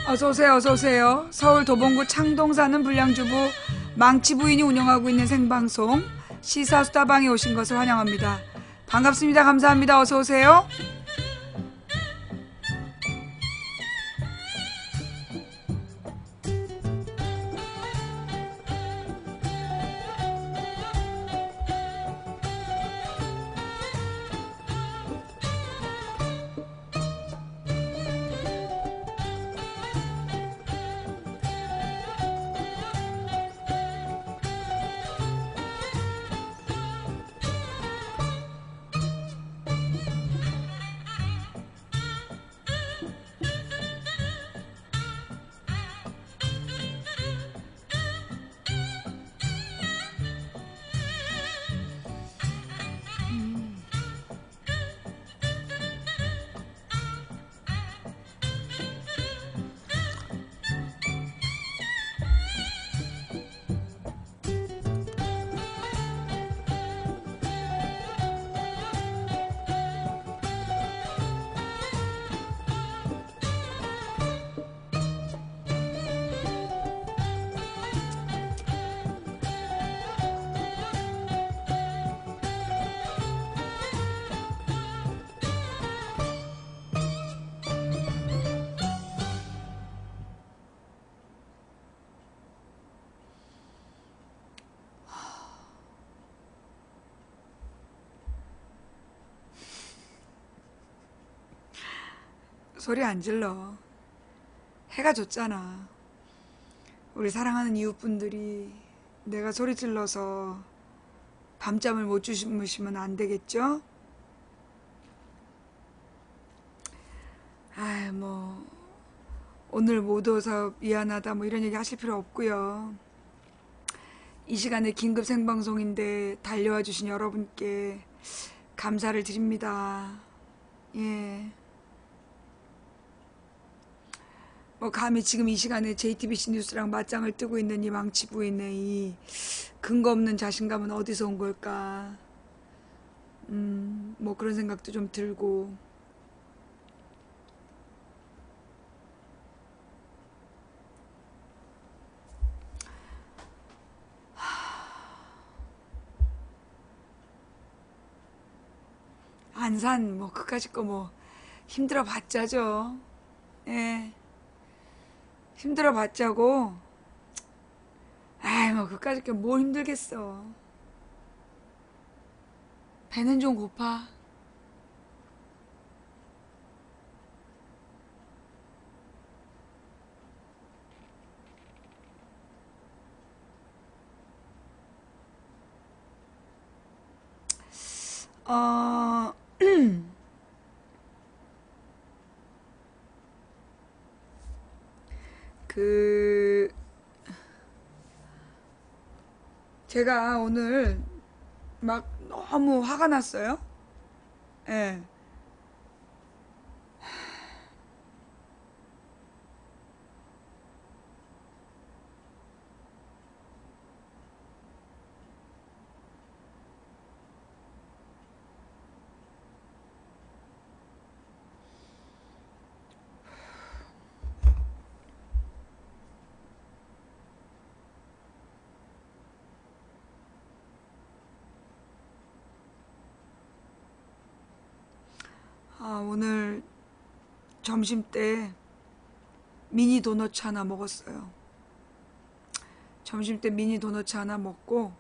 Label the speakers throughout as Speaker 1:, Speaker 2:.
Speaker 1: 어서오세요, 어서오세요. 서울 도봉구 창동 사는 불량주부 망치 부인이 운영하고 있는 생방송 시사수다방에 오신 것을 환영합니다. 반갑습니다. 감사합니다. 어서오세요. 소리 안 질러. 해가 졌잖아. 우리 사랑하는 이웃분들이 내가 소리 질러서 밤잠을 못 주무시면 안 되겠죠? 뭐 오늘 못 와서 미안하다 뭐 이런 얘기 하실 필요 없고요. 이 시간에 긴급 생방송인데 달려와 주신 여러분께 감사를 드립니다. 예. 뭐 감히 지금 이 시간에 JTBC 뉴스랑 맞짱을 뜨고 있는 이 망치 부인의 이 근거 없는 자신감은 어디서 온 걸까? 뭐 그런 생각도 좀 들고. 안산 뭐 그까짓 거 뭐 힘들어 봤자죠. 예. 힘들어 봤자고. 뭐 그까짓 게 뭘 힘들겠어. 배는 좀 고파. 어, 그, 제가 오늘 막 너무 화가 났어요. 예. 오늘 점심 때 미니 도너츠 하나 먹었어요. 점심 때 미니 도너츠 하나 먹고,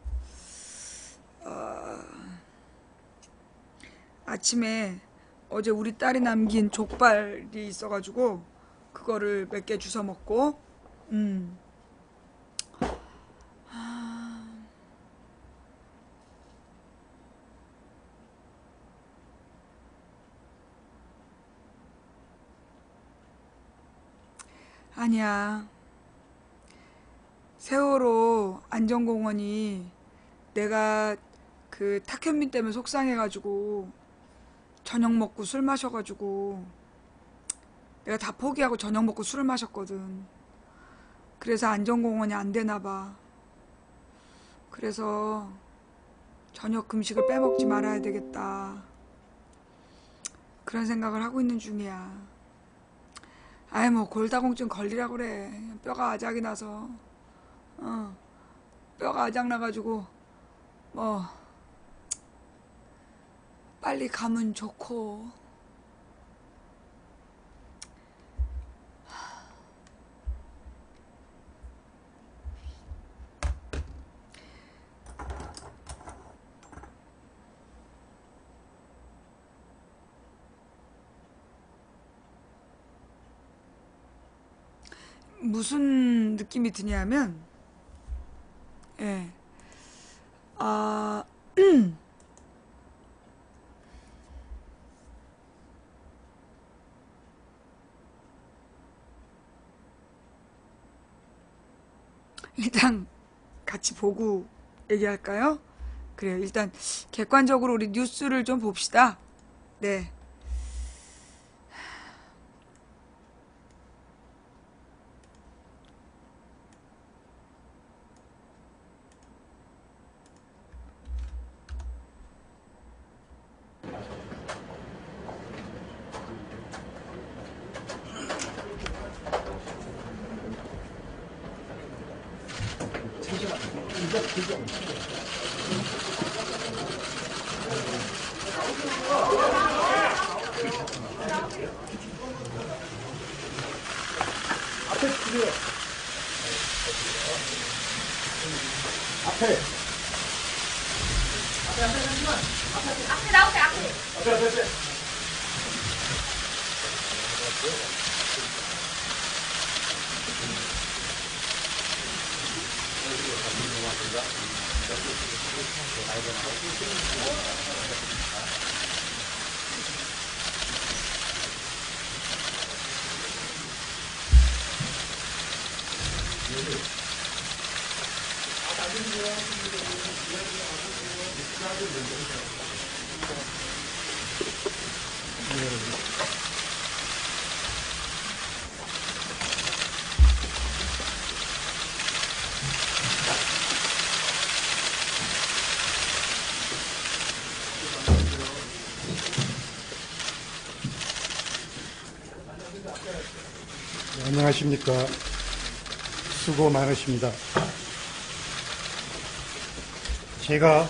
Speaker 1: 아침에 어제 우리 딸이 남긴 족발이 있어가지고 그거를 몇 개 주워 먹고. 음. 아니야. 세월호 안전공원이 내가 그 탁현민 때문에 속상해가지고 저녁 먹고 술 마셔가지고 내가 다 포기하고 저녁 먹고 술을 마셨거든. 그래서 안전공원이 안 되나 봐. 그래서 저녁 금식을 빼먹지 말아야 되겠다. 그런 생각을 하고 있는 중이야. 아이 뭐 골다공증 걸리라고 그래. 뼈가 아작이 나서 뼈가 아작 나가지고 뭐 빨리 가면 좋고. 무슨 느낌이 드냐면, 예, 아, 일단 같이 보고 얘기할까요? 그래요. 일단 객관적으로 우리 뉴스를 좀 봅시다. 네.
Speaker 2: 안녕하십니까. 수고 많으십니다. 제가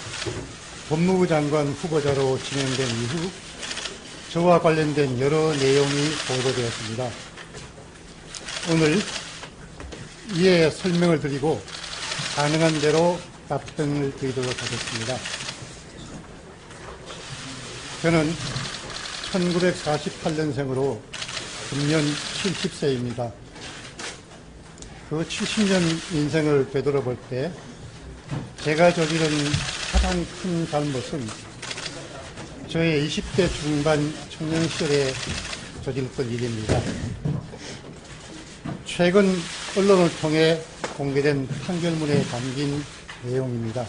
Speaker 2: 법무부 장관 후보자로 지명된 이후 저와 관련된 여러 내용이 보도되었습니다. 오늘 이에 설명을 드리고 가능한 대로 답변을 드리도록 하겠습니다. 저는 1948년생으로 금년 70세입니다. 그 70년 인생을 되돌아볼 때 제가 저지른 가장 큰 잘못은 저의 20대 중반 청년 시절에 저질렀던 일입니다. 최근 언론을 통해 공개된 판결문에 담긴 내용입니다.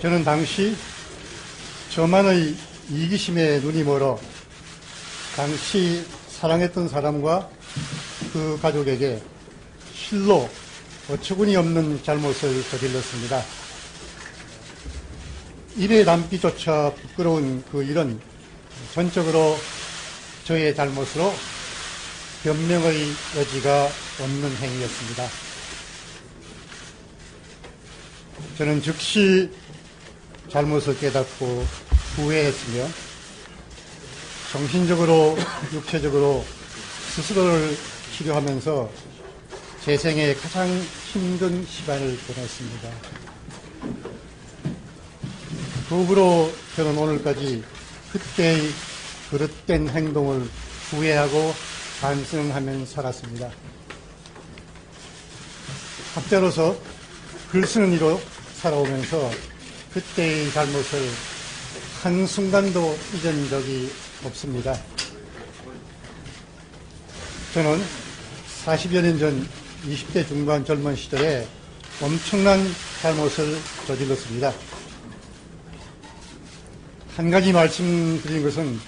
Speaker 2: 저는 당시 저만의 이기심에 눈이 멀어 당시 사랑했던 사람과 그 가족에게 실로 어처구니 없는 잘못을 저질렀습니다. 입에 담기조차 부끄러운 그 일은 전적으로 저의 잘못으로 변명의 여지가 없는 행위였습니다. 저는 즉시 잘못을 깨닫고 후회했으며 정신적으로 육체적으로 스스로를 치료하면서 제 생에 가장 힘든 시간을 보냈습니다. 그 후로 저는 오늘까지 그때의 그릇된 행동을 후회하고 반성하며 살았습니다. 학자로서 글 쓰는 이로 살아오면서 그때의 잘못을 한순간도 잊은 적이 없습니다. 저는 40여 년 전 20대 중반 젊은 시절에 엄청난 잘못을 저질렀습니다. 한 가지 말씀드린 것은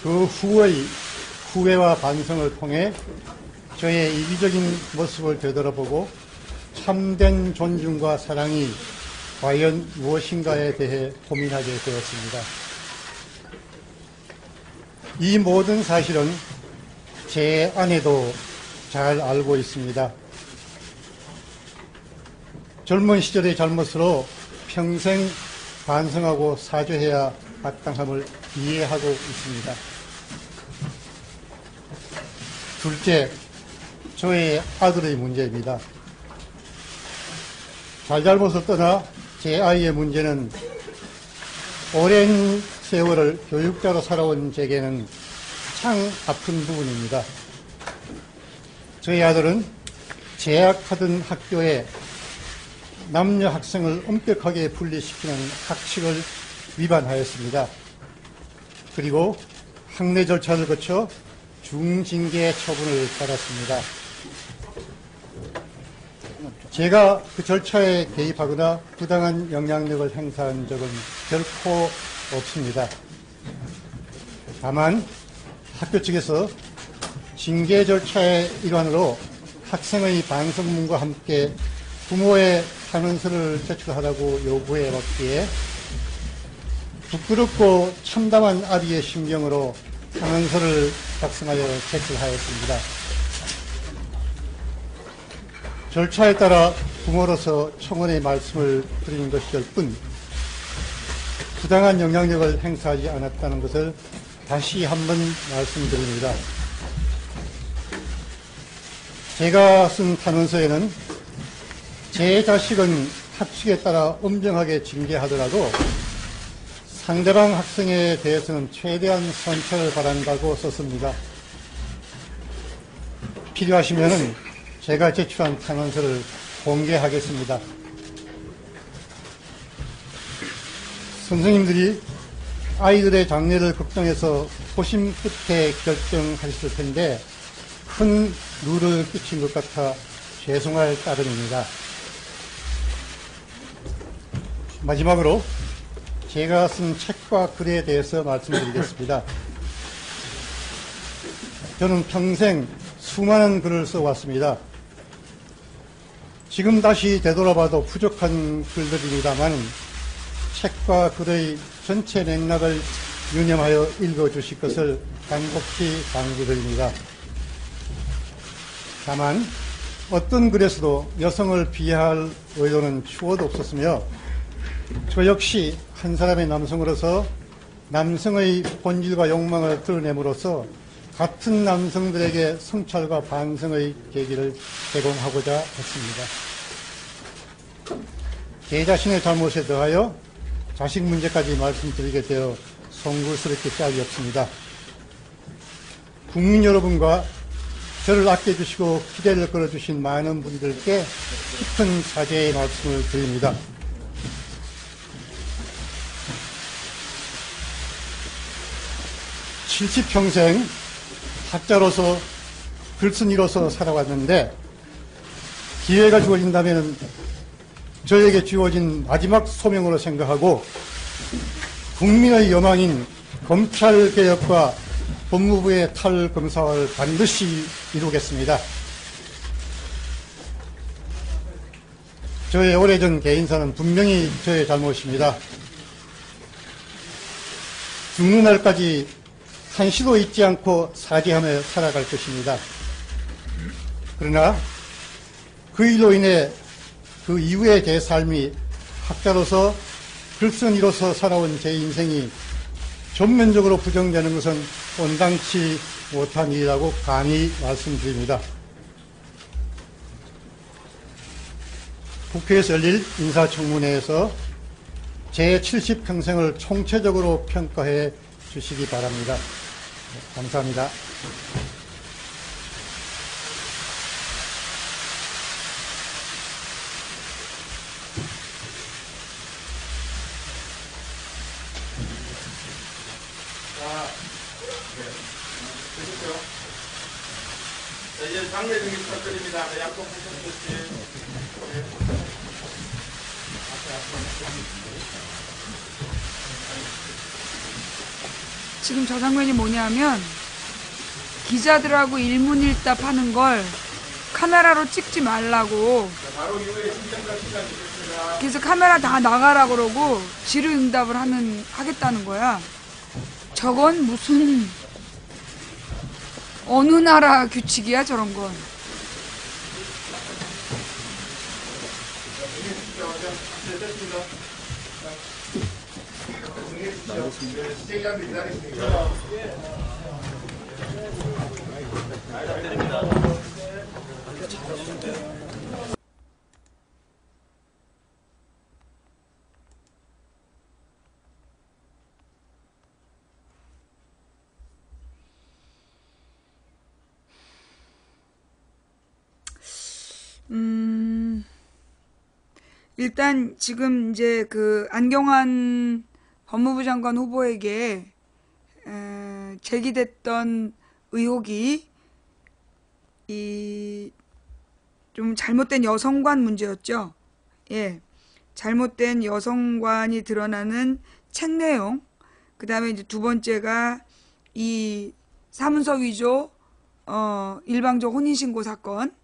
Speaker 2: 그 후의 후회와 반성을 통해 저의 이기적인 모습을 되돌아보고 참된 존중과 사랑이 과연 무엇인가에 대해 고민하게 되었습니다. 이 모든 사실은 제 아내도 잘 알고 있습니다. 젊은 시절의 잘못으로 평생 반성하고 사죄해야 마땅함을 이해하고 있습니다. 둘째, 저의 아들의 문제입니다. 잘잘못을 떠나 제 아이의 문제는 오랜 세월을 교육자로 살아온 제게는 참 아픈 부분입니다. 저희 아들은 재학하던 학교에 남녀 학생을 엄격하게 분리시키는 학칙을 위반하였습니다. 그리고 학내 절차를 거쳐 중징계 처분을 받았습니다. 제가 그 절차에 개입하거나 부당한 영향력을 행사한 적은 결코 없습니다. 다만 학교 측에서 징계 절차의 일환으로 학생의 반성문과 함께 부모의 탄원서를 제출하라고 요구해 왔기에 부끄럽고 참담한 아비의 심경으로 탄원서를 작성하여 제출하였습니다. 절차에 따라 부모로서 청원의 말씀을 드리는 것일 뿐 부당한 영향력을 행사하지 않았다는 것을 다시 한번 말씀드립니다. 제가 쓴 탄원서에는 제 자식은 학칙에 따라 엄정하게 징계하더라도 상대방 학생에 대해서는 최대한 선처를 바란다고 썼습니다. 필요하시면 제가 제출한 탄원서를 공개하겠습니다. 선생님들이 아이들의 장래를 걱정해서 고심 끝에 결정하셨을 텐데 큰 누를 끼친 것 같아 죄송할 따름입니다. 마지막으로 제가 쓴 책과 글에 대해서 말씀드리겠습니다. 저는 평생 수많은 글을 써왔습니다. 지금 다시 되돌아봐도 부족한 글들입니다만 책과 글의 전체 맥락을 유념하여 읽어주실 것을 간곡히 당부드립니다. 다만 어떤 글에서도 여성을 비하할 의도는 추호도 없었으며 저 역시 한 사람의 남성으로서 남성의 본질과 욕망을 드러냄으로써 같은 남성들에게 성찰과 반성의 계기를 제공하고자 했습니다. 제 자신의 잘못에 더하여 자식 문제까지 말씀드리게 되어 송구스럽게 짝이 없습니다. 국민 여러분과 저를 아껴주시고 기대를 걸어주신 많은 분들께 깊은 사죄의 말씀을 드립니다. (70평생) 학자로서 글쓴이로서 살아왔는데 기회가 주어진다면 저에게 주어진 마지막 소명으로 생각하고 국민의 여망인 검찰개혁과 법무부의 탈검사화를 반드시 이루겠습니다. 저의 오래전 개인사는 분명히 저의 잘못입니다. 죽는 날까지 한시도 잊지 않고 사죄하며 살아갈 것입니다. 그러나 그 일로 인해 그 이후의 제 삶이 학자로서 글쓴이로서 살아온 제 인생이 전면적으로 부정되는 것은 온당치 못한 일이라고 감히 말씀드립니다. 국회에서 열릴 인사청문회에서 제 70평생을 총체적으로 평가해 주시기 바랍니다. 감사합니다.
Speaker 3: 자, 이제 장례 중에 부탁드립니다. 약속 부탁드립니다.
Speaker 1: 지금 저 장면이 뭐냐면 기자들하고 일문일답 하는 걸 카메라로 찍지 말라고
Speaker 3: 바로 이후에 신청자 시간이 있습니다.
Speaker 1: 그래서 카메라 다 나가라 그러고 질의응답을 하겠다는 거야. 저건 무슨 어느 나라 규칙이야 저런 건? 일단 지금 이제 그 안경환 법무부 장관 후보에게 제기됐던 의혹이 이 좀 잘못된 여성관 문제였죠. 예, 잘못된 여성관이 드러나는 책 내용. 그 다음에 이제 두 번째가 이 사문서 위조 일방적 혼인신고 사건.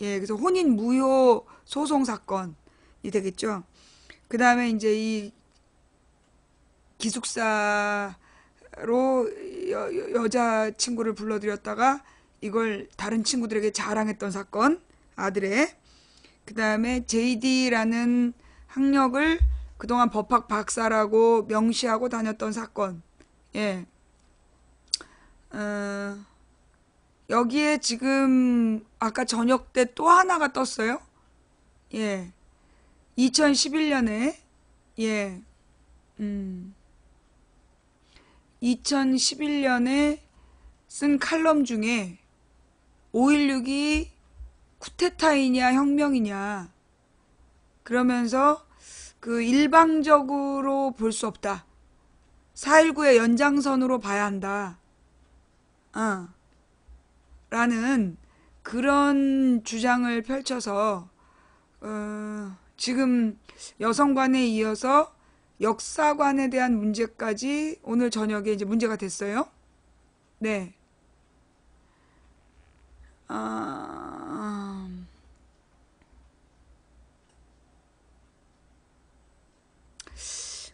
Speaker 1: 예, 그래서 혼인 무효 소송 사건이 되겠죠. 그 다음에 이제 이 기숙사로 여자친구를 불러들였다가 이걸 다른 친구들에게 자랑했던 사건, 아들의. 그 다음에 JD라는 학력을 그동안 법학 박사라고 명시하고 다녔던 사건. 예. 여기에 지금 아까 저녁 때 또 하나가 떴어요. 예. 2011년에, 예. 2011년에 쓴 칼럼 중에 5.16이 쿠데타이냐 혁명이냐 그러면서 그 일방적으로 볼 수 없다. 4.19의 연장선으로 봐야 한다. 라는 그런 주장을 펼쳐서 지금 여성관에 이어서 역사관에 대한 문제까지 오늘 저녁에 이제 문제가 됐어요. 네.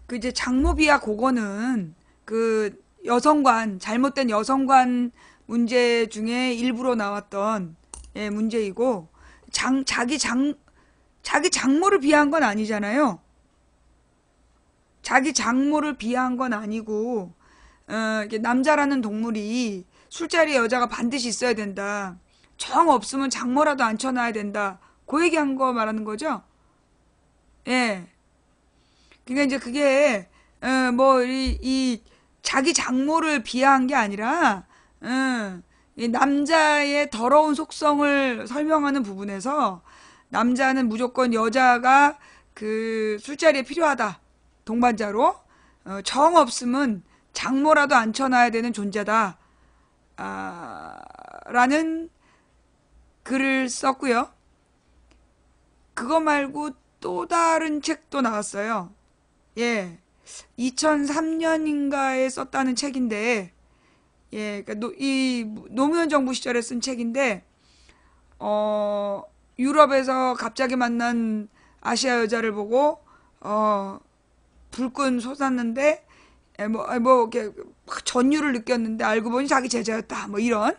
Speaker 1: 그 이제 장모비아 그거는 그 여성관, 잘못된 여성관 문제 중에 일부로 나왔던 예, 문제이고 자기 장모를 비하한 건 아니잖아요. 자기 장모를 비하한 건 아니고 이게 남자라는 동물이 술자리에 여자가 반드시 있어야 된다. 정 없으면 장모라도 앉혀놔야 된다. 그 얘기한 거 말하는 거죠. 예. 그러니까 이제 그게 뭐 이 자기 장모를 비하한 게 아니라 이 남자의 더러운 속성을 설명하는 부분에서 남자는 무조건 여자가 그 술자리에 필요하다. 동반자로 정 없으면 장모라도 앉혀놔야 되는 존재다. 라는 글을 썼고요. 그거 말고 또 다른 책도 나왔어요. 예, 2003년인가에 썼다는 책인데, 예, 그러니까 이 노무현 정부 시절에 쓴 책인데, 유럽에서 갑자기 만난 아시아 여자를 보고 불끈 솟았는데, 뭐 이렇게 막 전율을 느꼈는데 알고 보니 자기 제자였다. 뭐 이런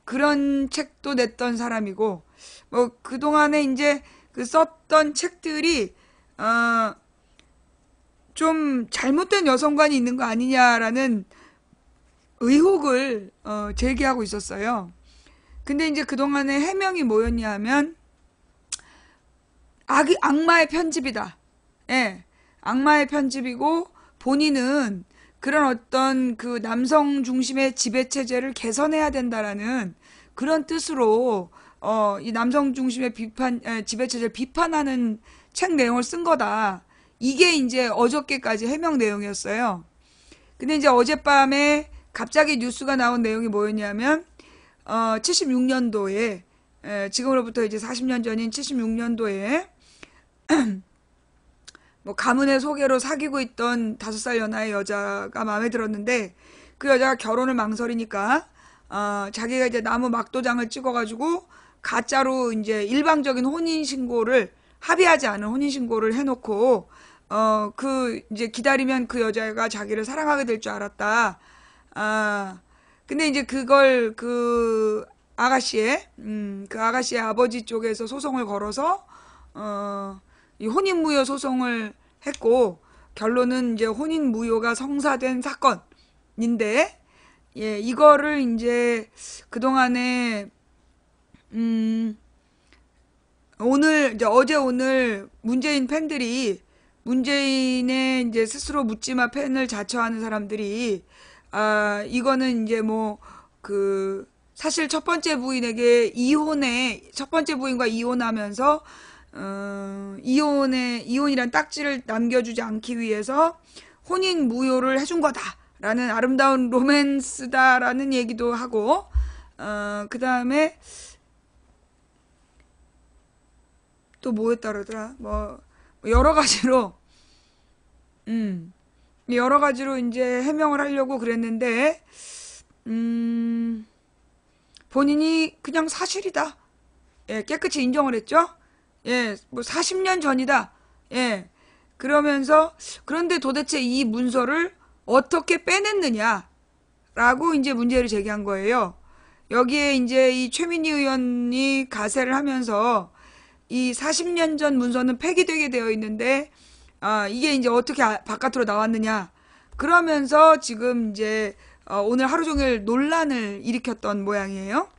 Speaker 1: 그런 책도 냈던 사람이고, 뭐 그동안에 이제 그 썼던 책들이 좀 잘못된 여성관이 있는 거 아니냐라는 의혹을 제기하고 있었어요. 근데 이제 그동안에 해명이 뭐였냐 하면 악마의 편집이다. 예, 악마의 편집이고 본인은 그런 어떤 그 남성 중심의 지배 체제를 개선해야 된다라는 그런 뜻으로 이 남성 중심의 지배 체제를 비판하는 책 내용을 쓴 거다. 이게 이제 어저께까지 해명 내용이었어요. 근데 이제 어젯밤에 갑자기 뉴스가 나온 내용이 뭐였냐면 76년도에 지금으로부터 이제 40년 전인 76년도에 뭐 가문의 소개로 사귀고 있던 5살 연하의 여자가 마음에 들었는데 그 여자가 결혼을 망설이니까 자기가 이제 나무 막도장을 찍어가지고 가짜로 이제 일방적인 혼인신고를 합의하지 않은 혼인신고를 해놓고 그 이제 기다리면 그 여자가 자기를 사랑하게 될 줄 알았다. 근데 이제 그걸 그 아가씨의 그 아가씨의 아버지 쪽에서 소송을 걸어서 이 혼인무효 소송을 했고 결론은 이제 혼인무효가 성사된 사건인데 예, 이거를 이제 그동안에 오늘 이제 어제 오늘 문재인 팬들이 문재인의 이제 스스로 묻지마 팬을 자처하는 사람들이 이거는 이제 뭐 그 사실 첫 번째 부인에게 첫 번째 부인과 이혼하면서 이혼이란 딱지를 남겨주지 않기 위해서 혼인 무효를 해준 거다라는 아름다운 로맨스다라는 얘기도 하고 그 다음에 또 뭐였다 그러더라 뭐 여러 가지로 여러 가지로 이제 해명을 하려고 그랬는데 본인이 그냥 사실이다. 예, 깨끗이 인정을 했죠. 예, 뭐 40년 전이다. 예, 그러면서 그런데 도대체 이 문서를 어떻게 빼냈느냐라고 이제 문제를 제기한 거예요. 여기에 이제 이 최민희 의원이 가세를 하면서 이 40년 전 문서는 폐기되게 되어 있는데 이게 이제 어떻게 바깥으로 나왔느냐 그러면서 지금 이제 오늘 하루 종일 논란을 일으켰던 모양이에요.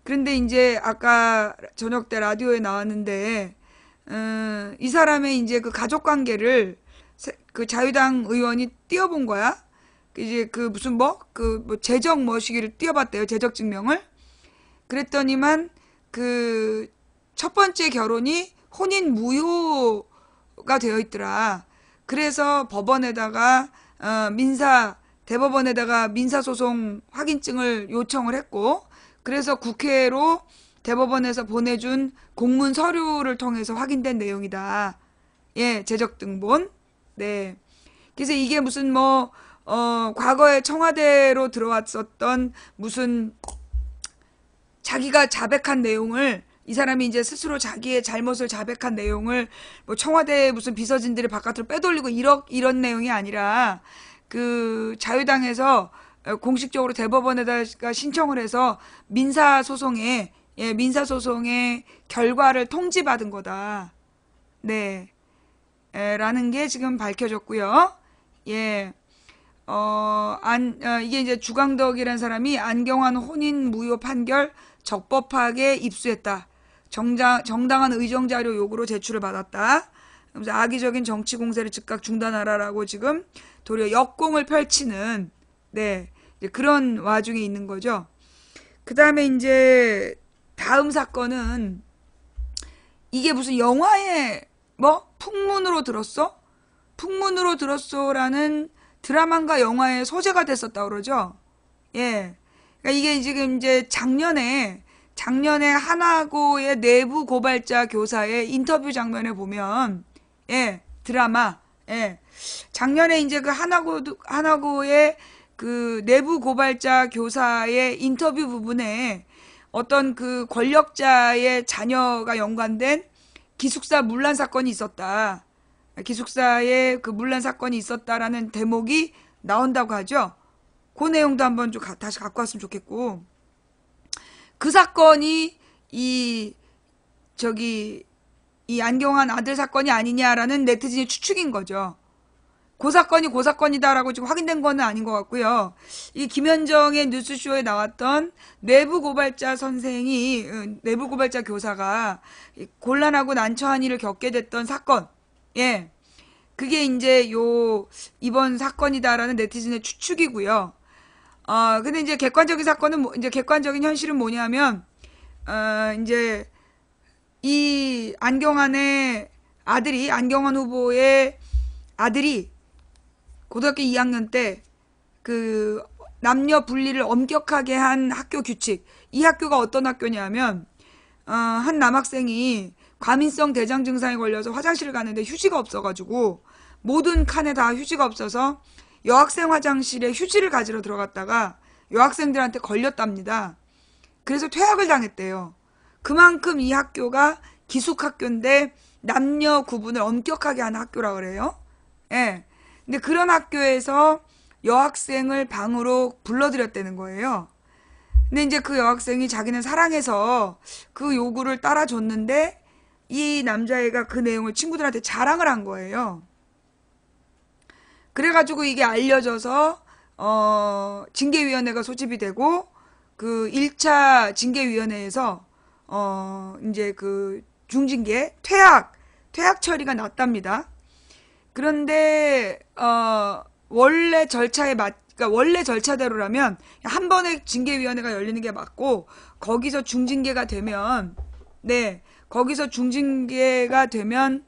Speaker 1: 그런데 이제 아까 저녁 때 라디오에 나왔는데 이 사람의 이제 그 가족 관계를 그 자유당 의원이 띄워본 거야. 이제 그 무슨 그 재적 뭐시기를 띄워봤대요. 재적 증명을. 그랬더니만 그 첫 번째 결혼이 혼인 무효가 되어 있더라. 그래서 법원에다가 대법원에다가 민사소송 확인증을 요청을 했고 그래서 국회로 대법원에서 보내준 공문 서류를 통해서 확인된 내용이다. 예, 재적 등본. 네. 그래서 이게 무슨 과거에 청와대로 들어왔었던 무슨 자기가 자백한 내용을 이 사람이 이제 스스로 자기의 잘못을 자백한 내용을 뭐 청와대 무슨 비서진들이 바깥으로 빼돌리고 이런 내용이 아니라 그 자유당에서 공식적으로 대법원에다가 신청을 해서 민사소송의 결과를 통지받은 거다. 네. 라는 게 지금 밝혀졌고요. 예. 이게 이제 주광덕이라는 사람이 안경환 혼인 무효 판결 적법하게 입수했다. 정당한 의정 자료 요구로 제출을 받았다. 그래서 악의적인 정치 공세를 즉각 중단하라라고 지금 도리어 역공을 펼치는 네 이제 그런 와중에 있는 거죠. 그 다음에 이제 다음 사건은 이게 무슨 영화의 풍문으로 들었어? 풍문으로 들었어라는 드라마인가 영화의 소재가 됐었다 그러죠. 예. 그러니까 이게 지금 이제 작년에 하나고의 내부 고발자 교사의 인터뷰 장면에 보면 드라마 작년에 이제 그 하나고의 그 내부 고발자 교사의 인터뷰 부분에 어떤 그 권력자의 자녀가 연관된 기숙사 문란 사건이 있었다. 기숙사에 그 문란 사건이 있었다라는 대목이 나온다고 하죠. 그 내용도 한번 좀 다시 갖고 왔으면 좋겠고. 그 사건이 이 안경환 아들 사건이 아니냐라는 네티즌의 추측인 거죠. 그 사건이다라고 지금 확인된 거는 아닌 것 같고요. 이 김현정의 뉴스쇼에 나왔던 내부 고발자 교사가 곤란하고 난처한 일을 겪게 됐던 사건. 예. 그게 이제 이번 사건이다라는 네티즌의 추측이고요. 근데 이제 객관적인 사건은 객관적인 현실은 뭐냐면 이제 이 안경환 후보의 아들이 고등학교 2학년 때 그 남녀 분리를 엄격하게 한 학교 규칙. 이 학교가 어떤 학교냐면 한 남학생이 과민성 대장 증상에 걸려서 화장실을 가는데 휴지가 없어가지고 모든 칸에 다 휴지가 없어서 여학생 화장실에 휴지를 가지러 들어갔다가 여학생들한테 걸렸답니다. 그래서 퇴학을 당했대요. 그만큼 이 학교가 기숙학교인데 남녀 구분을 엄격하게 하는 학교라 그래요. 예. 근데 그런 학교에서 여학생을 방으로 불러들였다는 거예요. 근데 이제 그 여학생이 자기는 사랑해서 그 요구를 따라줬는데 이 남자애가 그 내용을 친구들한테 자랑을 한 거예요. 그래가지고 이게 알려져서 징계위원회가 소집이 되고 그 1차 징계위원회에서 이제 그 중징계 퇴학 처리가 났답니다. 그런데 원래 절차에 그러니까 원래 절차대로라면 한 번에 징계위원회가 열리는 게 맞고 거기서 중징계가 되면 거기서 중징계가 되면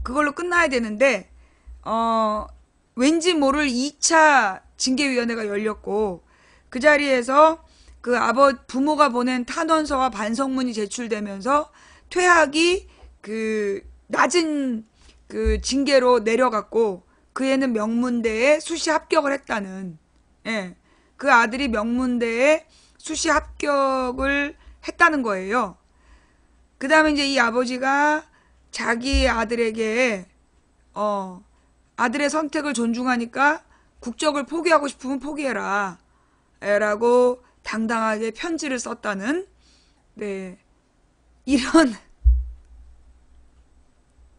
Speaker 1: 그걸로 끝나야 되는데 왠지 모를 2차 징계위원회가 열렸고 그 자리에서 그 부모가 보낸 탄원서와 반성문이 제출되면서 퇴학이 그 낮은 그 징계로 내려갔고 그 애는 명문대에 수시 합격을 했다는 그 아들이 명문대에 수시 합격을 했다는 거예요. 그 다음에 이제 이 아버지가 자기 아들에게 아들의 선택을 존중하니까 국적을 포기하고 싶으면 포기해라 라고 당당하게 편지를 썼다는 이런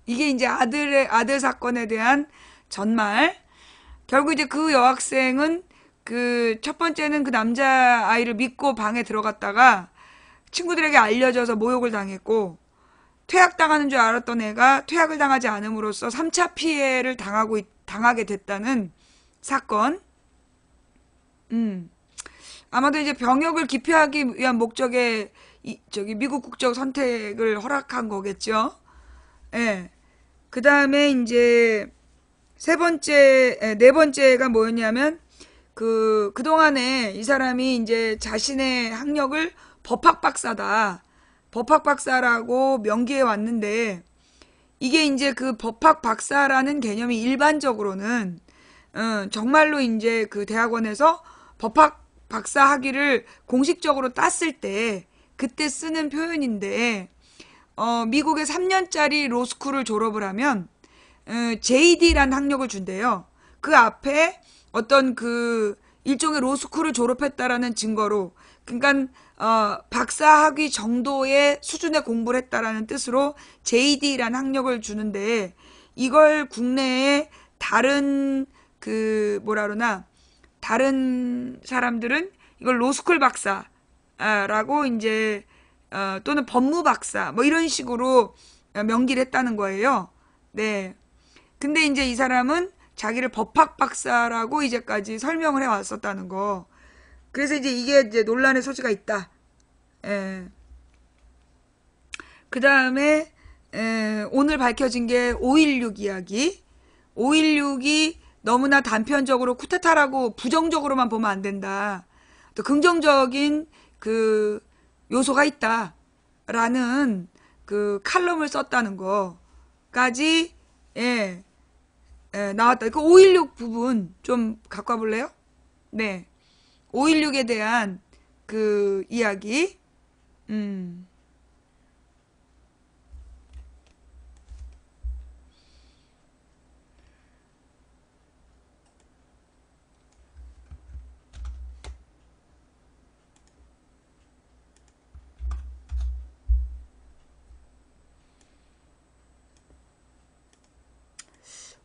Speaker 1: 이게 이제 아들 사건에 대한 전말. 결국 이제 그 여학생은 그 첫 번째는 그 남자 아이를 믿고 방에 들어갔다가 친구들에게 알려져서 모욕을 당했고 퇴학당하는 줄 알았던 애가 퇴학을 당하지 않음으로써 3차 피해를 당하게 됐다는 사건. 아마도 이제 병역을 기피하기 위한 목적의 미국 국적 선택을 허락한 거겠죠. 그 다음에 이제 네 번째가 뭐였냐면 그동안에 이 사람이 이제 자신의 학력을 법학 박사라고 명기해 왔는데 이게 이제 그 법학 박사라는 개념이 일반적으로는 정말로 이제 그 대학원에서 법학 박사 학위를 공식적으로 땄을 때 그때 쓰는 표현인데 미국의 3년짜리 로스쿨을 졸업을 하면 JD라는 학력을 준대요. 그 앞에 어떤 그 일종의 로스쿨을 졸업했다라는 증거로 그러니까 박사 학위 정도의 수준의 공부를 했다라는 뜻으로 JD라는 학력을 주는데 이걸 국내에 다른 그 뭐라 그러나 다른 사람들은 이걸 로스쿨 박사라고 이제 또는 법무 박사 뭐 이런 식으로 명기를 했다는 거예요. 근데 이제 이 사람은 자기를 법학 박사라고 이제까지 설명을 해 왔었다는 거. 그래서 이게 이제 논란의 소지가 있다. 그 다음에 오늘 밝혀진 게 5.16 이야기. 5.16이 너무나 단편적으로 쿠데타라고 부정적으로만 보면 안 된다. 또 긍정적인 그 요소가 있다라는 그 칼럼을 썼다는 거까지 나왔다. 그 5.16 부분 좀 갖고 와볼래요? 5.16에 대한 그 이야기.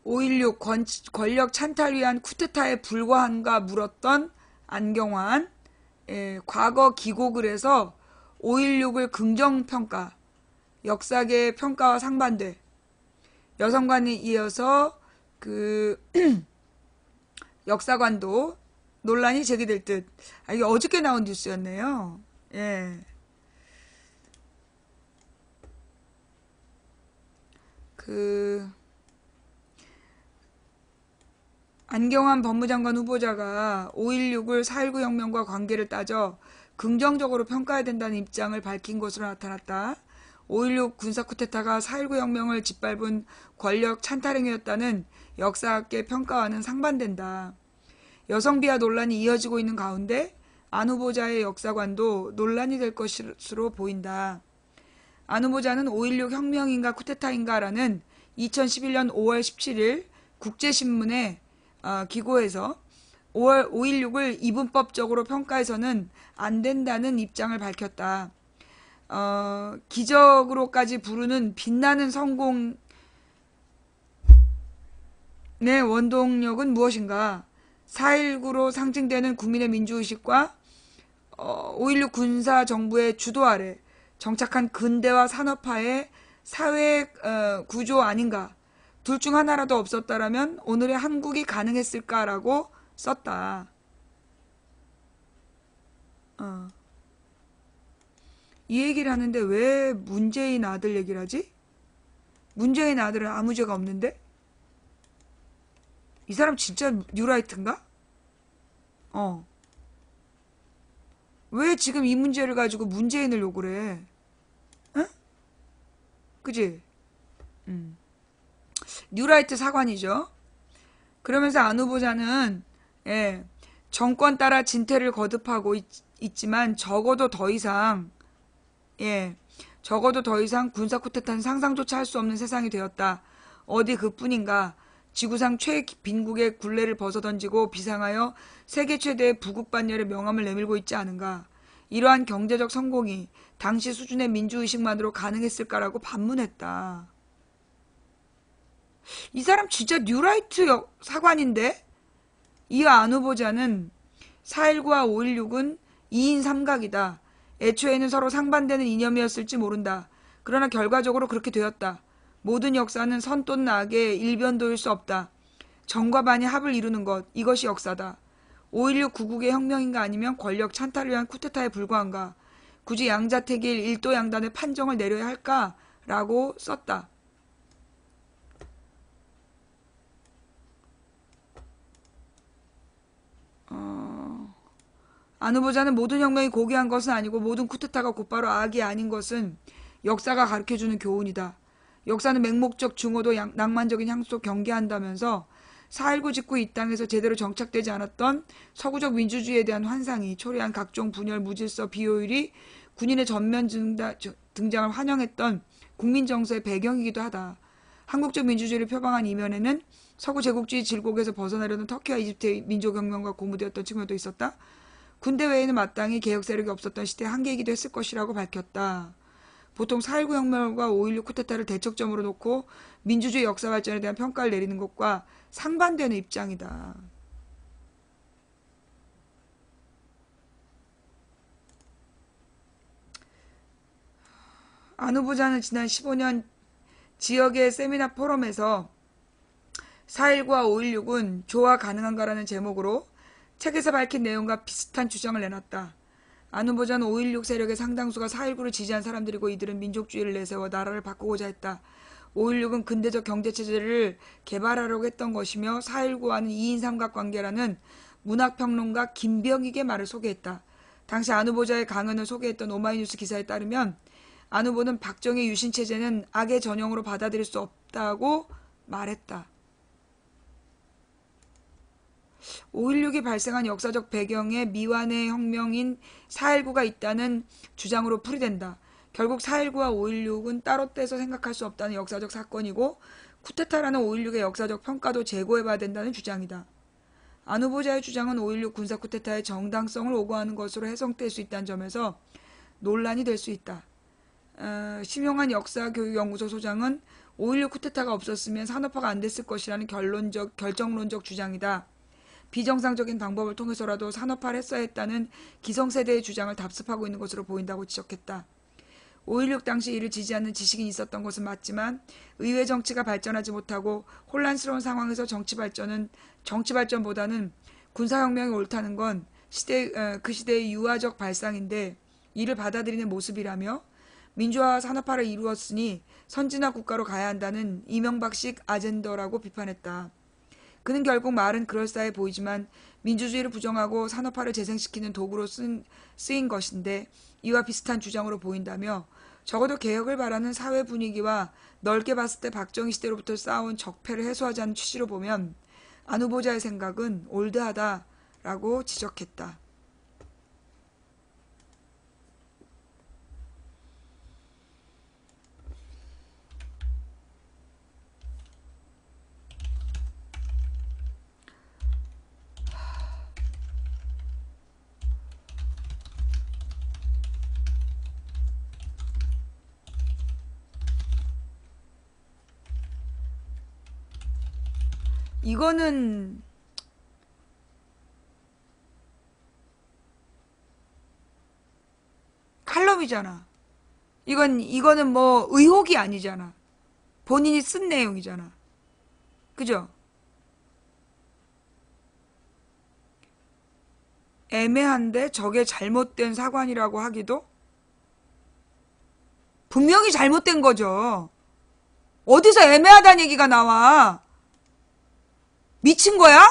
Speaker 1: 5.16 권력 찬탈 위한 쿠데타에 불과한가 물었던 안경환. 과거 기고글 해서 5.16을 긍정평가, 역사계 평가와 상반돼. 여성관에 이어서 그 역사관도 논란이 제기될 듯. 이게 어저께 나온 뉴스였네요. 안경환 법무장관 후보자가 5.16을 4.19 혁명과 관계를 따져 긍정적으로 평가해야 된다는 입장을 밝힌 것으로 나타났다. 5.16 군사 쿠데타가 4.19 혁명을 짓밟은 권력 찬탈행위였다는 역사학계 평가와는 상반된다. 여성 비하 논란이 이어지고 있는 가운데 안 후보자의 역사관도 논란이 될 것으로 보인다. 안 후보자는 5.16 혁명인가 쿠데타인가 라는 2011년 5월 17일 국제신문에 기고에서 5.16을 이분법적으로 평가해서는 안 된다는 입장을 밝혔다. 기적으로까지 부르는 빛나는 성공의 원동력은 무엇인가? 4.19로 상징되는 국민의 민주의식과 5.16 군사정부의 주도 아래 정착한 근대화 산업화의 사회 구조 아닌가? 둘 중 하나라도 없었다라면 오늘의 한국이 가능했을까라고 썼다. 이 얘기를 하는데 왜 문재인 아들 얘기를 하지? 문재인 아들은 아무 죄가 없는데? 이 사람 진짜 뉴라이트인가? 왜 지금 이 문제를 가지고 문재인을 욕을 해? 응? 그지? 뉴라이트 사관이죠. 그러면서 안 후보자는 정권 따라 진퇴를 거듭하고 있지만 적어도 더 이상 군사 쿠데타는 상상조차 할 수 없는 세상이 되었다. 어디 그뿐인가. 지구상 최빈국의 굴레를 벗어던지고 비상하여 세계 최대의 부국 반열의 명함을 내밀고 있지 않은가. 이러한 경제적 성공이 당시 수준의 민주의식만으로 가능했을까라고 반문했다. 이 사람 진짜 뉴라이트 사관인데? 이와 안 후보자는 4.19와 5.16은 2인 삼각이다. 애초에는 서로 상반되는 이념이었을지 모른다. 그러나 결과적으로 그렇게 되었다. 모든 역사는 선 또는 악의 일변도일 수 없다. 정과 반이 합을 이루는 것, 이것이 역사다. 5.16 구국의 혁명인가 아니면 권력 찬탈을 위한 쿠데타에 불과한가? 굳이 양자택일 일도양단의 판정을 내려야 할까? 라고 썼다. 안 후보자는 모든 혁명이 고귀한 것은 아니고 모든 쿠데타가 곧바로 악이 아닌 것은 역사가 가르쳐주는 교훈이다. 역사는 맹목적 증오도 낭만적인 향수 경계한다면서 4.19 직후 이 땅에서 제대로 정착되지 않았던 서구적 민주주의에 대한 환상이 초래한 각종 분열, 무질서, 비효율이 군인의 전면 등장을 환영했던 국민정서의 배경이기도 하다. 한국적 민주주의를 표방한 이면에는 서구 제국주의 질곡에서 벗어나려는 터키와 이집트의 민족혁명과 고무되었던 측면도 있었다. 군대 외에는 마땅히 개혁 세력이 없었던 시대의 한계이기도 했을 것이라고 밝혔다. 보통 4.19 혁명과 5.16 쿠데타를 대척점으로 놓고 민주주의 역사 발전에 대한 평가를 내리는 것과 상반되는 입장이다. 안 후보자는 지난 15년 지역의 세미나 포럼에서 4.19와 5.16은 조화 가능한가라는 제목으로 책에서 밝힌 내용과 비슷한 주장을 내놨다. 안 후보자는 5.16 세력의 상당수가 4.19를 지지한 사람들이고 이들은 민족주의를 내세워 나라를 바꾸고자 했다. 5.16은 근대적 경제체제를 개발하려고 했던 것이며 4.19와는 2인 삼각관계라는 문학평론가 김병익의 말을 소개했다. 당시 안 후보자의 강연을 소개했던 오마이뉴스 기사에 따르면 안 후보는 박정희 유신체제는 악의 전형으로 받아들일 수 없다고 말했다. 5.16이 발생한 역사적 배경에 미완의 혁명인 4.19가 있다는 주장으로 풀이된다. 결국 4.19와 5.16은 따로 떼서 생각할 수 없다는 역사적 사건이고 쿠데타라는 5.16의 역사적 평가도 재고해봐야 된다는 주장이다. 안 후보자의 주장은 5.16 군사 쿠데타의 정당성을 오고하는 것으로 해석될 수 있다는 점에서 논란이 될 수 있다. 심용한 역사교육연구소 소장은 5.16 쿠데타가 없었으면 산업화가 안 됐을 것이라는 결정론적 주장이다. 비정상적인 방법을 통해서라도 산업화를 했어야 했다는 기성세대의 주장을 답습하고 있는 것으로 보인다고 지적했다. 5.16 당시 이를 지지하는 지식인이 있었던 것은 맞지만 의회 정치가 발전하지 못하고 혼란스러운 상황에서 정치 발전보다는 군사혁명이 옳다는 건 그 시대의 유화적 발상인데 이를 받아들이는 모습이라며 민주화와 산업화를 이루었으니 선진화 국가로 가야 한다는 이명박식 아젠더라고 비판했다. 그는 결국 말은 그럴싸해 보이지만 민주주의를 부정하고 산업화를 재생시키는 도구로 쓰인 것인데 이와 비슷한 주장으로 보인다며 적어도 개혁을 바라는 사회 분위기와 넓게 봤을 때 박정희 시대로부터 쌓아온 적폐를 해소하자는 취지로 보면 안 후보자의 생각은 올드하다라고 지적했다. 이거는 칼럼이잖아. 이거는 뭐 의혹이 아니잖아. 본인이 쓴 내용이잖아. 그죠? 애매한데 저게 잘못된 사관이라고 하기도? 분명히 잘못된 거죠. 어디서 애매하다는 얘기가 나와? 미친 거야?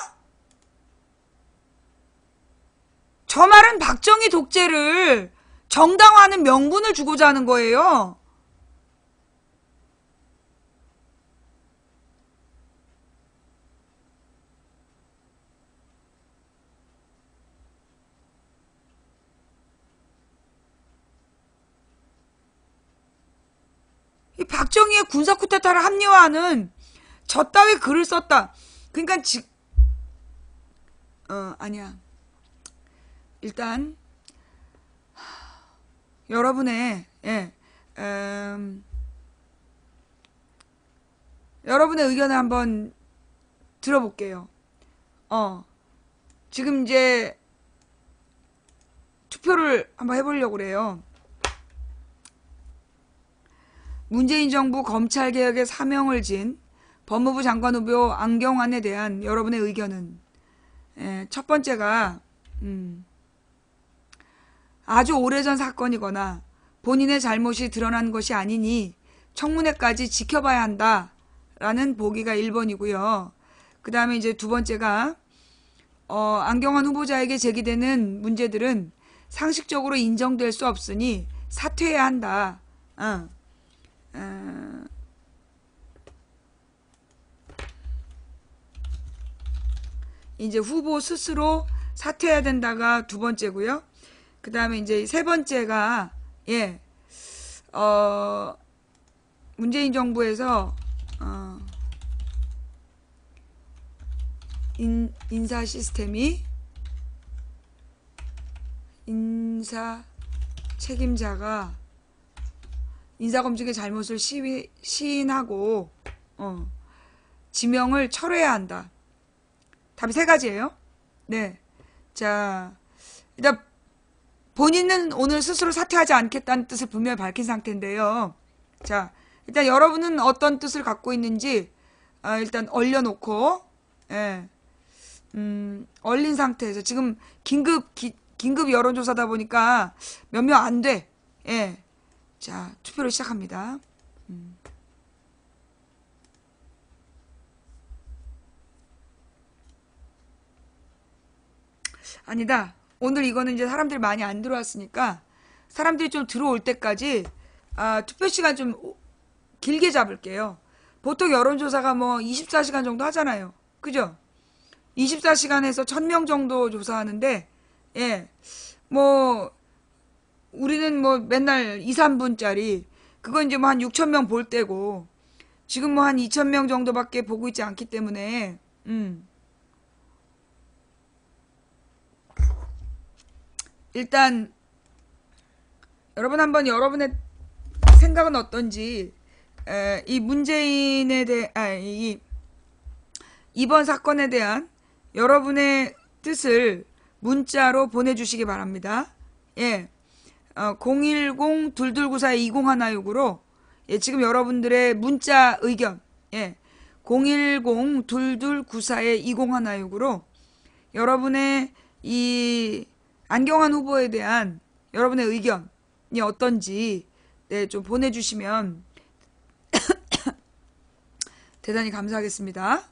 Speaker 1: 저 말은 박정희 독재를 정당화하는 명분을 주고자 하는 거예요. 이 박정희의 군사 쿠데타를 합리화하는 저 따위 글을 썼다. 그러니까 아니야. 일단 여러분의 여러분의 의견을 한번 들어볼게요. 지금 이제 투표를 한번 해보려고 그래요. 문재인 정부 검찰개혁에 사명을 진 법무부 장관 후보 안경환에 대한 여러분의 의견은 첫 번째가 아주 오래전 사건이거나 본인의 잘못이 드러난 것이 아니니 청문회까지 지켜봐야 한다라는 보기가 1번이고요. 그 다음에 이제 두 번째가 안경환 후보자에게 제기되는 문제들은 상식적으로 인정될 수 없으니 사퇴해야 한다. 이제 후보 스스로 사퇴해야 된다가 두 번째고요. 그 다음에 이제 세 번째가 문재인 정부에서 인사 시스템이 인사 책임자가 인사검증의 잘못을 시인하고 지명을 철회해야 한다. 답이 세 가지예요. 네. 자, 일단 본인은 오늘 스스로 사퇴하지 않겠다는 뜻을 분명히 밝힌 상태인데요. 자, 일단 여러분은 어떤 뜻을 갖고 있는지 일단 얼려놓고 얼린 상태에서 지금 긴급 여론조사다 보니까 몇 명 안 돼. 자, 투표를 시작합니다. 아니다. 오늘 이거는 이제 사람들이 많이 안 들어왔으니까 사람들이 좀 들어올 때까지 투표 시간 좀 길게 잡을게요. 보통 여론조사가 뭐 24시간 정도 하잖아요. 그죠? 24시간에서 1000명 정도 조사하는데 뭐 우리는 뭐 맨날 2, 3분짜리 그건 이제 뭐 한 6,000명 볼 때고 지금 뭐 한 2,000명 정도밖에 보고 있지 않기 때문에 일단 여러분 한번 여러분의 생각은 어떤지 이 문재인에 대해 이번 사건에 대한 여러분의 뜻을 문자로 보내주시기 바랍니다. 010-2294-2016으로 지금 여러분들의 문자 의견 010-2294-2016으로 여러분의 이 안경환 후보에 대한 여러분의 의견이 어떤지 좀 보내주시면 대단히 감사하겠습니다.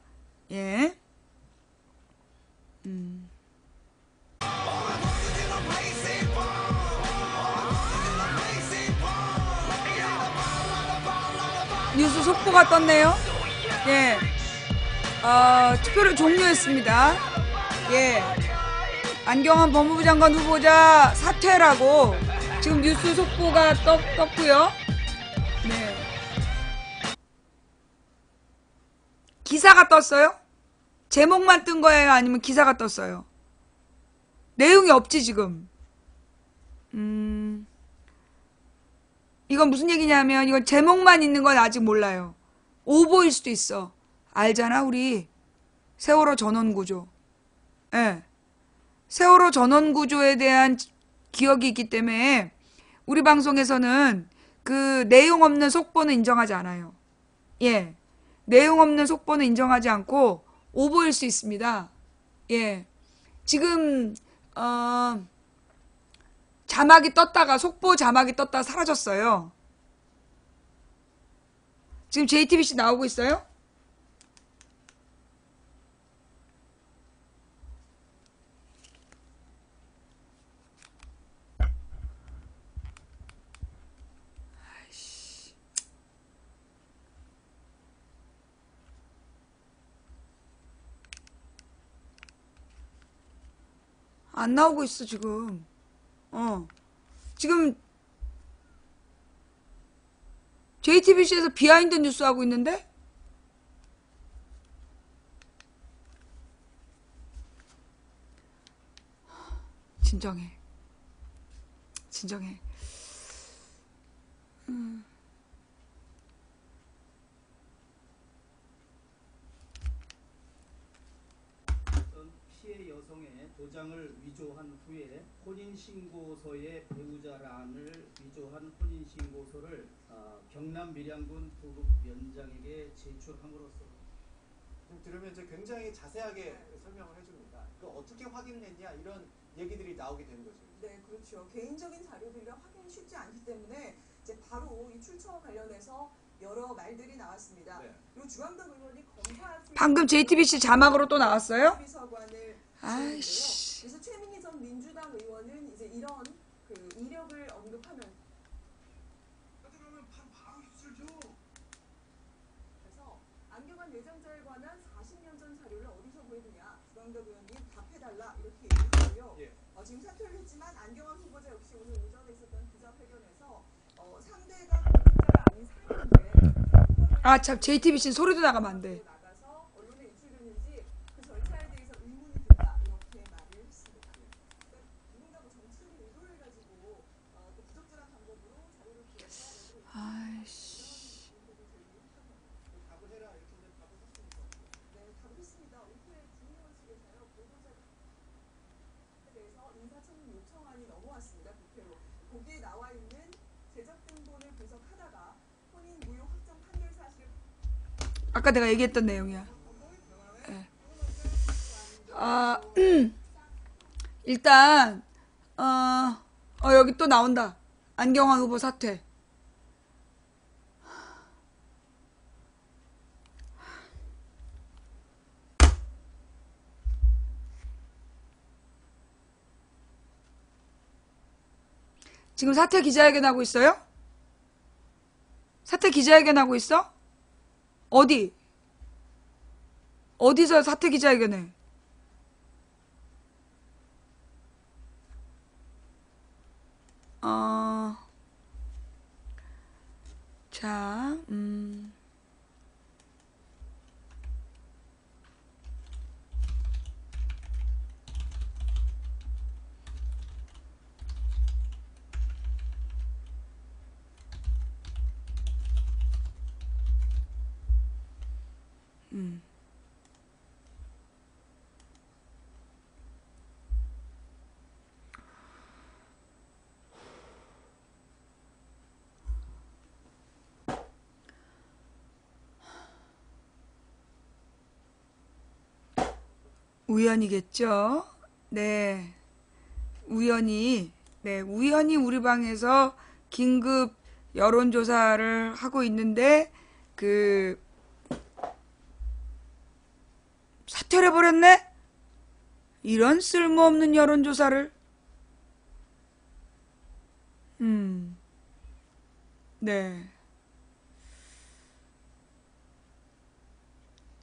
Speaker 1: 뉴스 속보가 떴네요. 투표를 종료했습니다. 안경환 법무부 장관 후보자 사퇴라고 지금 뉴스 속보가 떴고요. 기사가 떴어요? 제목만 뜬 거예요? 아니면 기사가 떴어요? 내용이 없지 지금. 이건 무슨 얘기냐면 이건 제목만 있는 건 아직 몰라요. 오보일 수도 있어. 알잖아 우리. 세월호 전원구조. 예. 세월호 전원구조에 대한 기억이 있기 때문에 우리 방송에서는 그 내용 없는 속보는 인정하지 않아요. 예. 내용 없는 속보는 인정하지 않고 오보일 수 있습니다. 예. 지금 자막이 떴다가 속보 자막이 떴다가 사라졌어요. 지금 JTBC 나오고 있어요? 안 나오고 있어 지금. 지금 JTBC에서 비하인드 뉴스 하고 있는데? 진정해. 진정해.
Speaker 4: 피해 여성의 도장을 위조한 후에 혼인신고서에 배우자란을 위조한 혼인신고서를 경남 밀양군 부북면장에게 제출함으로써
Speaker 5: 좀 들으면 이제 굉장히 자세하게 설명을 해줍니다. 그 어떻게 확인했냐 이런 얘기들이 나오게 되는 거죠.
Speaker 6: 네, 그렇죠. 개인적인 자료들이라 확인이 쉽지 않기 때문에 이제 바로 이 출처와 관련해서 여러 말들이 나왔습니다.
Speaker 5: 네.
Speaker 6: 그리고 주광덕 의원이 검사
Speaker 1: 방금 JTBC 자막으로 또 나왔어요?
Speaker 6: 비서관을
Speaker 1: 아이씨.
Speaker 6: 그래서 최민희 전 민주당 의원은 이제 이런 그 이력을 언급하면 그래서 안경환 내장자에 관한 40년 전 자료를 어디서 구했느냐 주광덕 의원님 답해달라 이렇게 얘기했고요.
Speaker 5: 예.
Speaker 6: 지금 사퇴를 했지만 안경환 후보자 역시 오늘 오전에 있었던 기자회견에서 상대가 공직자가 아닌 사람인데
Speaker 1: 아 참 JTBC 소리도 나가면 안 돼.
Speaker 6: 나가서 언론에 유출됐는지 그 절차에 대해서 의문이 든다 이렇게 말을 했습니다. 그러니까 누군가 뭐 정치적인 의도를 가지고 또 부적절한 방법으로 자료를 구해서
Speaker 1: 아이씨.
Speaker 5: 답을 해라 이렇게 이제 답을 했습니다.
Speaker 6: 네, 답을 했습니다. 오후에 국민의원 측에서요 보도자에 대해서 인사청문 요청안이 넘어왔습니다. 국회로. 거기에 나와 있는 제적등본을 분석하다가 혼인 무효 확정 판결 사실을
Speaker 1: 아까 내가 얘기했던 내용이야. 예. 일단 여기 또 나온다. 안경환 후보 사퇴. 지금 사퇴 기자회견 하고 있어요? 사퇴 기자회견 하고 있어? 어디? 어디서 사퇴 기자회견해? 자, 우연이겠죠? 네. 우연히 우리 방에서 긴급 여론조사를 하고 있는데, 사퇴를 해버렸네? 이런 쓸모없는 여론조사를. 네.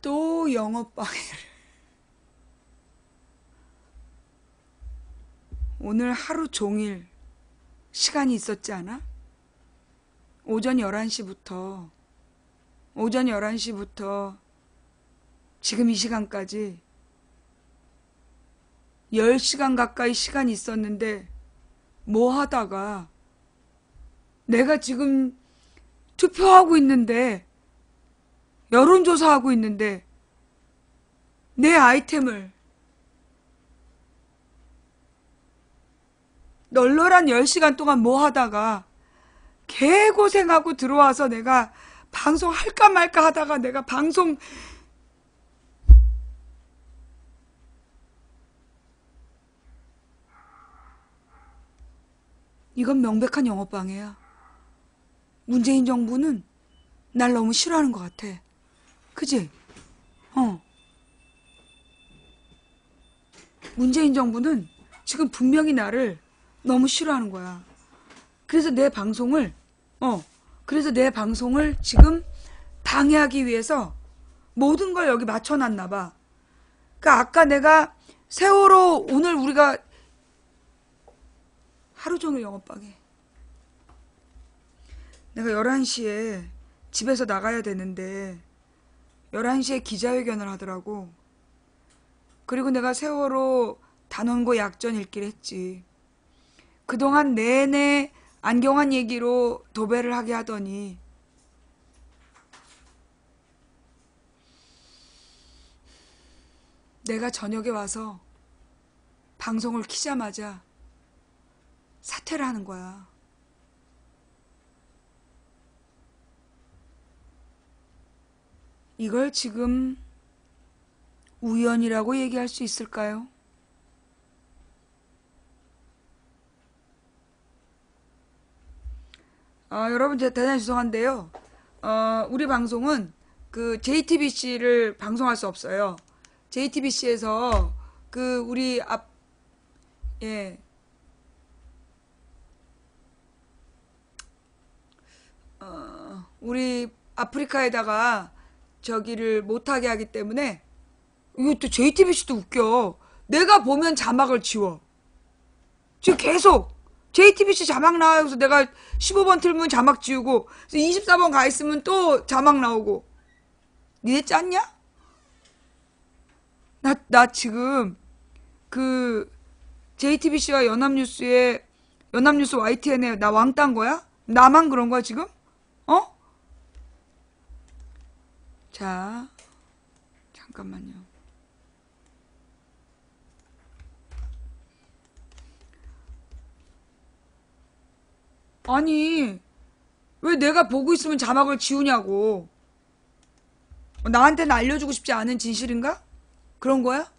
Speaker 1: 또 영업방해를. 오늘 하루 종일 시간이 있었지 않아? 오전 11시부터 지금 이 시간까지 10시간 가까이 시간이 있었는데 뭐 하다가 내가 지금 투표하고 있는데 여론조사하고 있는데 내 아이템을 널널한 10시간 동안 뭐 하다가 개고생하고 들어와서 내가 방송 할까 말까 하다가 내가 방송 이건 명백한 영업방해야. 문재인 정부는 날 너무 싫어하는 것 같아. 그지? 문재인 정부는 지금 분명히 나를 너무 싫어하는 거야. 그래서 내 방송을 지금 방해하기 위해서 모든 걸 여기 맞춰놨나 봐. 그러니까 아까 내가 세월호 오늘 우리가 하루 종일 영업방해. 내가 11시에 집에서 나가야 되는데 11시에 기자회견을 하더라고. 그리고 내가 세월호 단원고 약전 읽기를 했지. 그동안 내내 안경환 얘기로 도배를 하게 하더니 내가 저녁에 와서 방송을 키자마자 사퇴를 하는 거야. 이걸 지금 우연이라고 얘기할 수 있을까요? 여러분 대단히 죄송한데요. 우리 방송은 그 JTBC를 방송할 수 없어요. JTBC에서 그 우리 우리 아프리카에다가 저기를 못하게 하기 때문에 이것도 JTBC도 웃겨. 내가 보면 자막을 지워. 지금 계속 JTBC 자막 나와요. 그래서 내가 15번 틀면 자막 지우고 24번 가 있으면 또 자막 나오고. 니네 짰냐? 나 지금 그 JTBC와 연합뉴스에 연합뉴스 YTN에 나 왕딴 거야? 나만 그런 거야 지금? 자, 잠깐만요. 아니, 왜 내가 보고 있으면 자막을 지우냐고. 나한테는 알려주고 싶지 않은 진실인가? 그런 거야?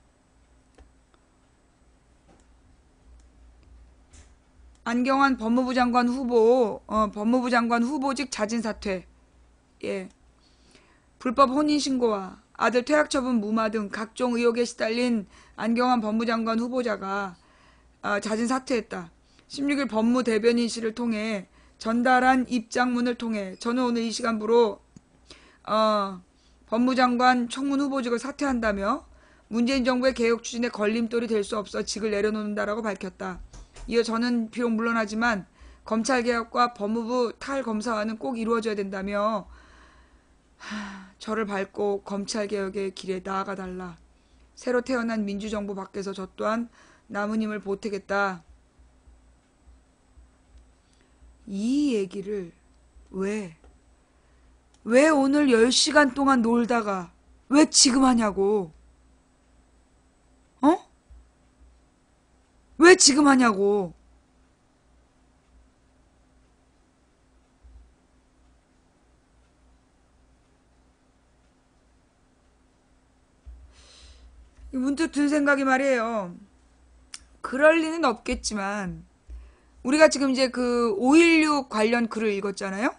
Speaker 1: 안경환 법무부 장관 후보, 법무부 장관 후보직 자진 사퇴. 예. 불법 혼인신고와 아들 퇴학처분 무마 등 각종 의혹에 시달린 안경환 법무장관 후보자가 자진 사퇴했다. 16일 법무대변인실을 통해 전달한 입장문을 통해 저는 오늘 이 시간부로 법무장관 청문 후보직을 사퇴한다며 문재인 정부의 개혁 추진에 걸림돌이 될 수 없어 직을 내려놓는다라고 밝혔다. 이어 저는 비록 물러나지만 검찰개혁과 법무부 탈검사화는 꼭 이루어져야 된다며 저를 밟고 검찰개혁의 길에 나아가달라. 새로 태어난 민주정부 밖에서 저 또한 남은 힘을 보태겠다. 이 얘기를 왜 오늘 10시간 동안 놀다가 왜 지금 하냐고. 왜 지금 하냐고. 문득 든 생각이 말이에요. 그럴 리는 없겠지만 우리가 지금 이제 그 5.16 관련 글을 읽었잖아요.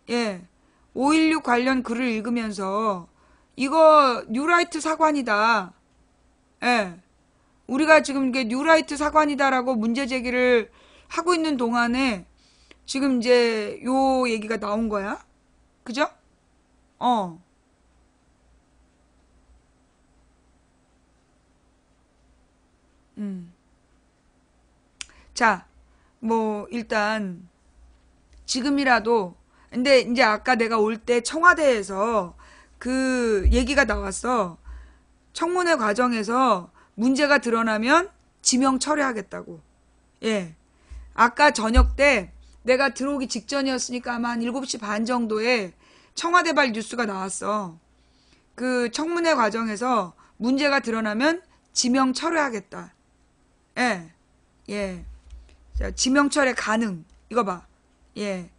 Speaker 1: 예, 5.16 관련 글을 읽으면서 이거 뉴라이트 사관이다. 예, 우리가 지금 이게 뉴라이트 사관이다라고 문제 제기를 하고 있는 동안에 지금 이제 요 얘기가 나온 거야. 그죠? 자, 뭐 일단 지금이라도 근데 이제 아까 내가 올 때 청와대에서 그 얘기가 나왔어. 청문회 과정에서 문제가 드러나면 지명 철회하겠다고. 예. 아까 저녁 때 내가 들어오기 직전이었으니까 아마 한 7시 반 정도에 청와대발 뉴스가 나왔어. 그 청문회 과정에서 문제가 드러나면 지명 철회하겠다. 예. 예. 자, 지명 철회 가능. 이거 봐. 예.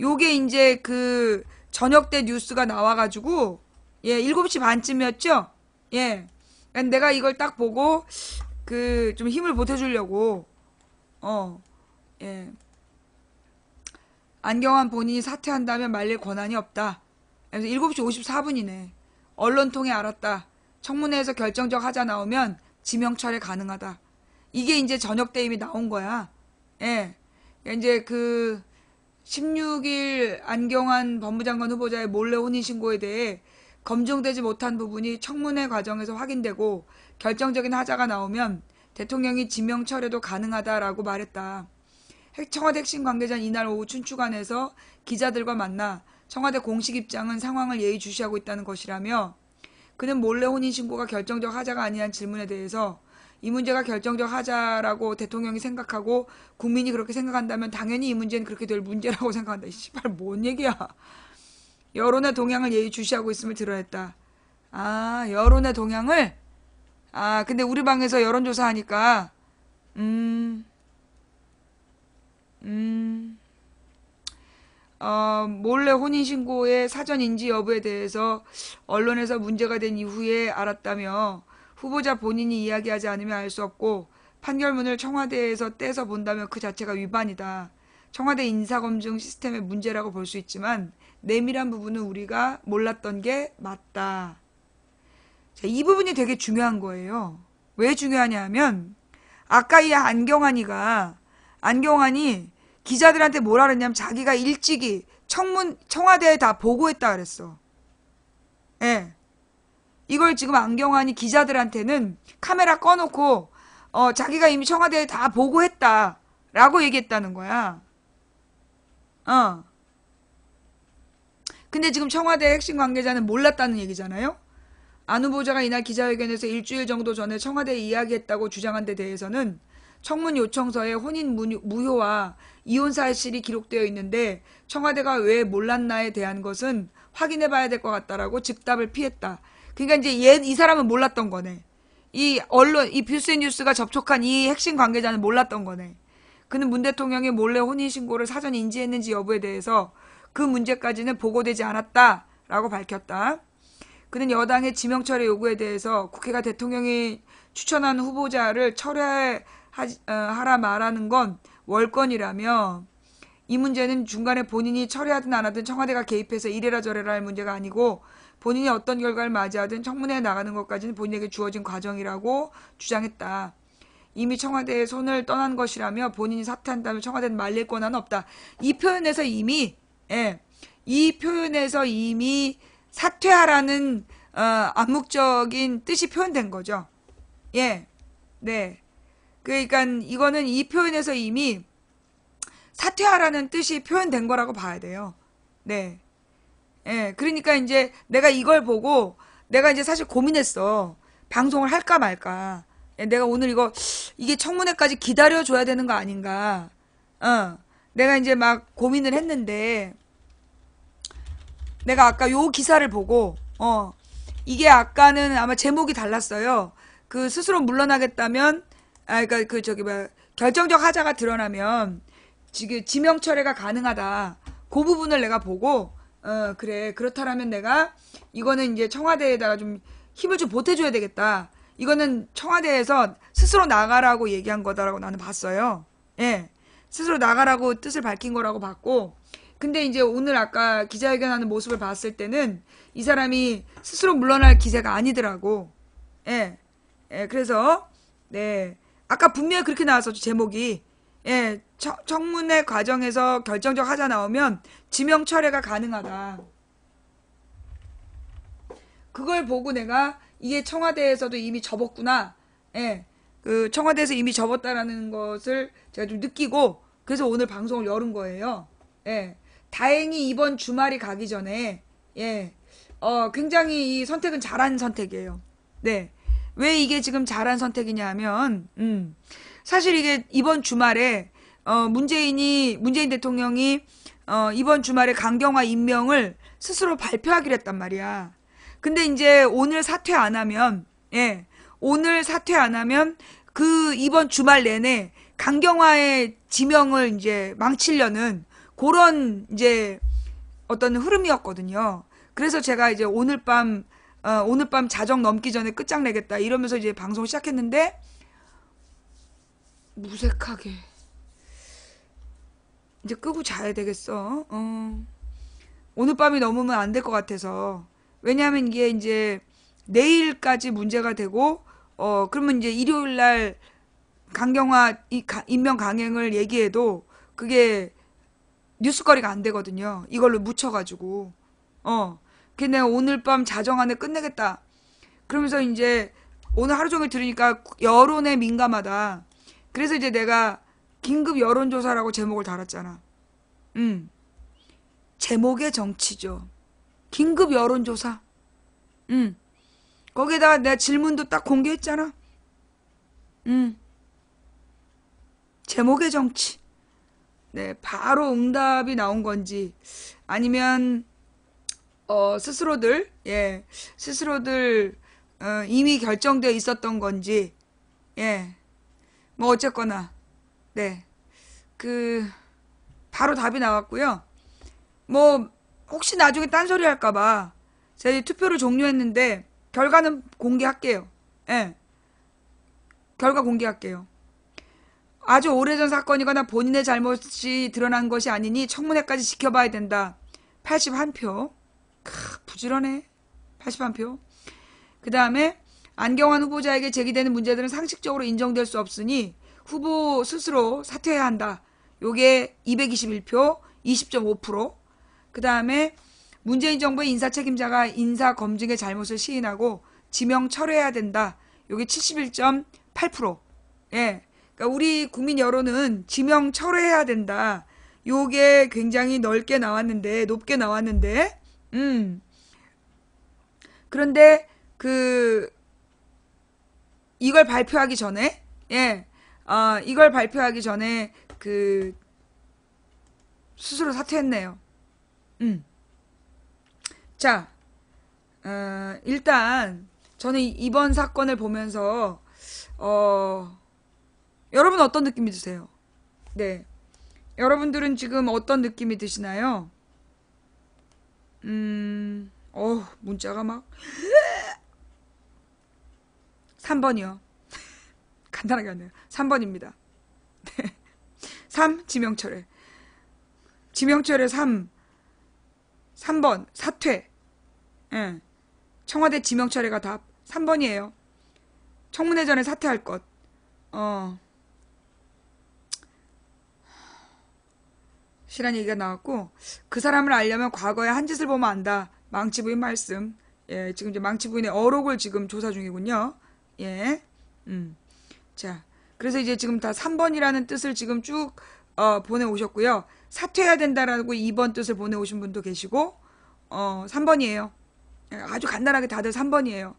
Speaker 1: 요게 이제 그 저녁 때 뉴스가 나와가지고, 예, 7시 반쯤이었죠? 예. 그러니까 내가 이걸 딱 보고, 좀 힘을 보태주려고, 예. 안경환 본인이 사퇴한다면 말릴 권한이 없다. 그래서 7시 54분이네. 언론 통해 알았다. 청문회에서 결정적 하자 나오면 지명 철회 가능하다. 이게 이제 저녁 때 이미 나온 거야. 예. 이제 16일 안경환 법무장관 후보자의 몰래 혼인신고에 대해 검증되지 못한 부분이 청문회 과정에서 확인되고 결정적인 하자가 나오면 대통령이 지명 철회도 가능하다라고 말했다. 청와대 핵심 관계자는 이날 오후 춘추관에서 기자들과 만나 청와대 공식 입장은 상황을 예의주시하고 있다는 것이라며 그는 몰래 혼인신고가 결정적 하자가 아니란 질문에 대해서 이 문제가 결정적 하자라고 대통령이 생각하고 국민이 그렇게 생각한다면 당연히 이 문제는 그렇게 될 문제라고 생각한다. 씨발 뭔 얘기야. 여론의 동향을 예의주시하고 있음을 드러냈다. 아, 여론의 동향을? 아, 근데 우리 방에서 여론조사하니까 몰래 혼인신고의 사전 인지 여부에 대해서 언론에서 문제가 된 이후에 알았다며 후보자 본인이 이야기하지 않으면 알 수 없고 판결문을 청와대에서 떼서 본다면 그 자체가 위반이다. 청와대 인사검증 시스템의 문제라고 볼 수 있지만 내밀한 부분은 우리가 몰랐던 게 맞다. 자, 이 부분이 되게 중요한 거예요. 왜 중요하냐 하면 아까 이 안경환이 기자들한테 뭐라 그랬냐면 자기가 일찍이 청와대에 다 보고했다 그랬어. 예. 이걸 지금 안경환이 기자들한테는 카메라 꺼놓고 자기가 이미 청와대에 다 보고했다 라고 얘기했다는 거야. 근데 지금 청와대 핵심 관계자는 몰랐다는 얘기잖아요. 안 후보자가 이날 기자회견에서 일주일 정도 전에 청와대에 이야기했다고 주장한 데 대해서는 청문 요청서에 혼인 무효와 이혼 사실이 기록되어 있는데 청와대가 왜 몰랐나에 대한 것은 확인해 봐야 될 것 같다라고 즉답을 피했다. 그러니까 이제 이 사람은 몰랐던 거네. 이 언론, 이 뷰스뉴스가 접촉한 이 핵심 관계자는 몰랐던 거네. 그는 문 대통령이 몰래 혼인신고를 사전 인지했는지 여부에 대해서 그 문제까지는 보고되지 않았다라고 밝혔다. 그는 여당의 지명철회 요구에 대해서 국회가 대통령이 추천한 후보자를 철회하라 말하는 건 월권이라며 이 문제는 중간에 본인이 철회하든 안 하든 청와대가 개입해서 이래라 저래라 할 문제가 아니고 본인이 어떤 결과를 맞이하든 청문회에 나가는 것까지는 본인에게 주어진 과정이라고 주장했다. 이미 청와대의 손을 떠난 것이라며 본인이 사퇴한다면 청와대는 말릴 권한은 없다. 이 표현에서 이미 사퇴하라는 암묵적인 뜻이 표현된 거죠. 예, 네. 그러니까 이거는 이 표현에서 이미 사퇴하라는 뜻이 표현된 거라고 봐야 돼요. 네. 예, 그러니까 이제 내가 이걸 보고 내가 이제 사실 고민했어. 방송을 할까 말까. 예, 내가 오늘 이게 청문회까지 기다려줘야 되는 거 아닌가. 내가 이제 막 고민을 했는데 내가 아까 요 기사를 보고 이게 아까는 아마 제목이 달랐어요. 그 스스로 물러나겠다면 그러니까 결정적 하자가 드러나면 지금 지명 철회가 가능하다. 그 부분을 내가 보고 그래 그렇다라면 내가 이거는 이제 청와대에다가 좀 힘을 좀 보태줘야 되겠다. 이거는 청와대에서 스스로 나가라고 얘기한 거다라고 나는 봤어요. 예, 스스로 나가라고 뜻을 밝힌 거라고 봤고, 근데 이제 오늘 아까 기자회견하는 모습을 봤을 때는 이 사람이 스스로 물러날 기세가 아니더라고. 예, 그래서 네 아까 분명히 그렇게 나왔었죠 제목이. 예, 청문회 과정에서 결정적 하자 나오면 지명 철회가 가능하다. 그걸 보고 내가 이게 청와대에서도 이미 접었구나. 예, 그 청와대에서 이미 접었다라는 것을 제가 좀 느끼고 그래서 오늘 방송을 열은 거예요. 예, 다행히 이번 주말이 가기 전에 굉장히 이 선택은 잘한 선택이에요. 네, 왜 이게 지금 잘한 선택이냐 하면 사실 이게 이번 주말에 문재인 대통령이 이번 주말에 강경화 임명을 스스로 발표하기로 했단 말이야. 근데 이제 오늘 사퇴 안 하면 예. 오늘 사퇴 안 하면 그 이번 주말 내내 강경화의 지명을 이제 망치려는 그런 이제 어떤 흐름이었거든요. 그래서 제가 이제 오늘 밤 자정 넘기 전에 끝장내겠다 이러면서 이제 방송을 시작했는데 무색하게 이제 끄고 자야 되겠어. 오늘 밤이 넘으면 안 될 것 같아서. 왜냐하면 이게 이제 내일까지 문제가 되고 그러면 이제 일요일 날 강경화 임명 강행을 얘기해도 그게 뉴스거리가 안 되거든요. 이걸로 묻혀가지고. 그게 내가 오늘 밤 자정 안에 끝내겠다. 그러면서 이제 오늘 하루 종일 들으니까 여론에 민감하다. 그래서 이제 내가 긴급 여론조사라고 제목을 달았잖아. 제목의 정치죠. 긴급 여론조사. 거기에다가 내가 질문도 딱 공개했잖아. 제목의 정치. 네, 바로 응답이 나온 건지 아니면 스스로들 이미 결정되어 있었던 건지 뭐 어쨌거나 네, 바로 답이 나왔고요. 뭐 혹시 나중에 딴소리 할까봐 제가 투표를 종료했는데 결과는 공개할게요. 결과 공개할게요. 아주 오래전 사건이거나 본인의 잘못이 드러난 것이 아니니 청문회까지 지켜봐야 된다. 81표. 부지런해. 81표. 그 다음에 안경환 후보자에게 제기되는 문제들은 상식적으로 인정될 수 없으니 후보 스스로 사퇴해야 한다. 요게 221표, 20.5%. 그 다음에 문재인 정부의 인사 책임자가 인사 검증의 잘못을 시인하고 지명 철회해야 된다. 요게 71.8%. 예. 그러니까 우리 국민 여론은 지명 철회해야 된다. 요게 굉장히 넓게 나왔는데, 그런데 이걸 발표하기 전에, 스스로 사퇴했네요. 자, 일단 저는 이번 사건을 보면서 여러분 어떤 느낌이 드세요? 네, 여러분들은 지금 어떤 느낌이 드시나요? 문자가 막 3번이요. 간단하게 하네요. 3번입니다. 네. 3. 지명철회. 지명철회 3번 사퇴. 예. 청와대 지명철회가 답 3번이에요. 청문회 전에 사퇴할 것. 실한 얘기가 나왔고, 그 사람을 알려면 과거에 한 짓을 보면 안다. 망치 부인 말씀. 예, 지금 이제 망치 부인의 어록을 지금 조사 중이군요. 예. 자, 그래서 이제 지금 다 3번이라는 뜻을 지금 쭉 보내오셨고요. 사퇴해야 된다라고 2번 뜻을 보내오신 분도 계시고 3번이에요. 아주 간단하게 다들 3번이에요.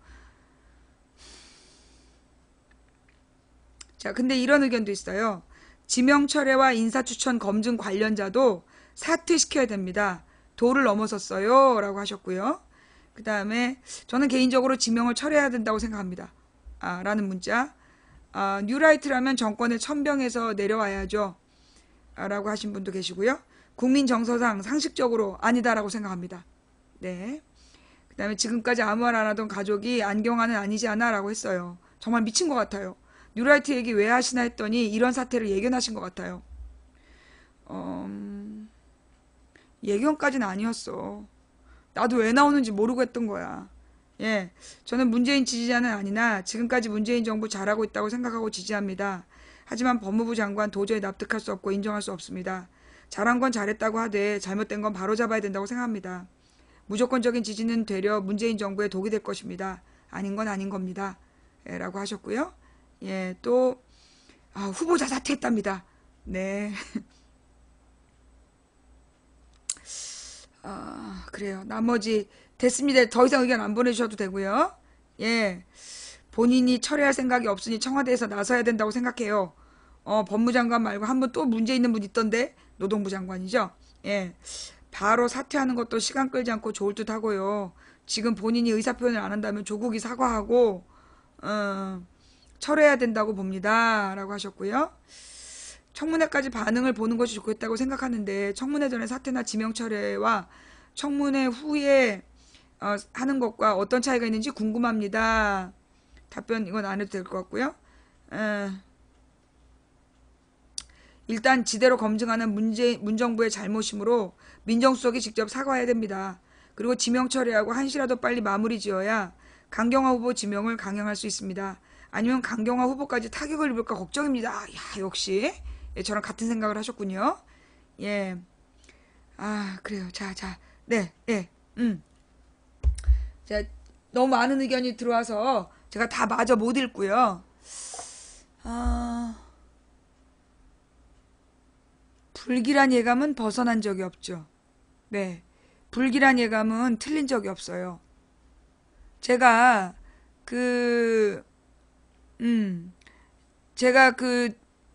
Speaker 1: 자, 근데 이런 의견도 있어요. 지명철회와 인사추천 검증 관련자도 사퇴시켜야 됩니다. 도를 넘어섰어요 라고 하셨고요. 그 다음에 저는 개인적으로 지명을 철회해야 된다고 생각합니다. 라는 문자. 뉴라이트라면 정권의 천병에서 내려와야죠. 라고 하신 분도 계시고요. 국민 정서상 상식적으로 아니다라고 생각합니다. 네. 그 다음에 지금까지 아무 말 안 하던 가족이 안경환은 아니지 않아 라고 했어요. 정말 미친 것 같아요. 뉴라이트 얘기 왜 하시나 했더니 이런 사태를 예견하신 것 같아요. 예견까지는 아니었어. 나도 왜 나오는지 모르고 했던 거야. 예, 저는 문재인 지지자는 아니나 지금까지 문재인 정부 잘하고 있다고 생각하고 지지합니다. 하지만 법무부 장관 도저히 납득할 수 없고 인정할 수 없습니다. 잘한 건 잘했다고 하되 잘못된 건 바로잡아야 된다고 생각합니다. 무조건적인 지지는 되려 문재인 정부에 독이 될 것입니다. 아닌 건 아닌 겁니다. 라고 하셨고요. 예, 또 후보자 사퇴했답니다. 네. 그래요. 나머지 됐습니다. 더 이상 의견 안 보내주셔도 되고요. 예, 본인이 철회할 생각이 없으니 청와대에서 나서야 된다고 생각해요. 법무장관 말고 한 분 또 문제 있는 분 있던데, 노동부 장관이죠. 예, 바로 사퇴하는 것도 시간 끌지 않고 좋을 듯 하고요. 지금 본인이 의사표현을 안 한다면 조국이 사과하고 철회해야 된다고 봅니다. 라고 하셨고요. 청문회까지 반응을 보는 것이 좋겠다고 생각하는데 청문회 전에 사퇴나 지명 철회와 청문회 후에 하는 것과 어떤 차이가 있는지 궁금합니다. 답변 이건 안 해도 될 것 같고요. 일단 지대로 검증하는 문정부의 잘못이므로 민정수석이 직접 사과해야 됩니다. 그리고 지명 처리하고 한시라도 빨리 마무리 지어야 강경화 후보 지명을 강행할 수 있습니다. 아니면 강경화 후보까지 타격을 입을까 걱정입니다. 야, 역시 예, 저랑 같은 생각을 하셨군요. 예, 그래요. 자, 네, 예, 자, 너무 많은 의견이 들어와서 제가 다 마저 못 읽고요. 불길한 예감은 벗어난 적이 없죠. 네, 불길한 예감은 틀린 적이 없어요. 제가 제가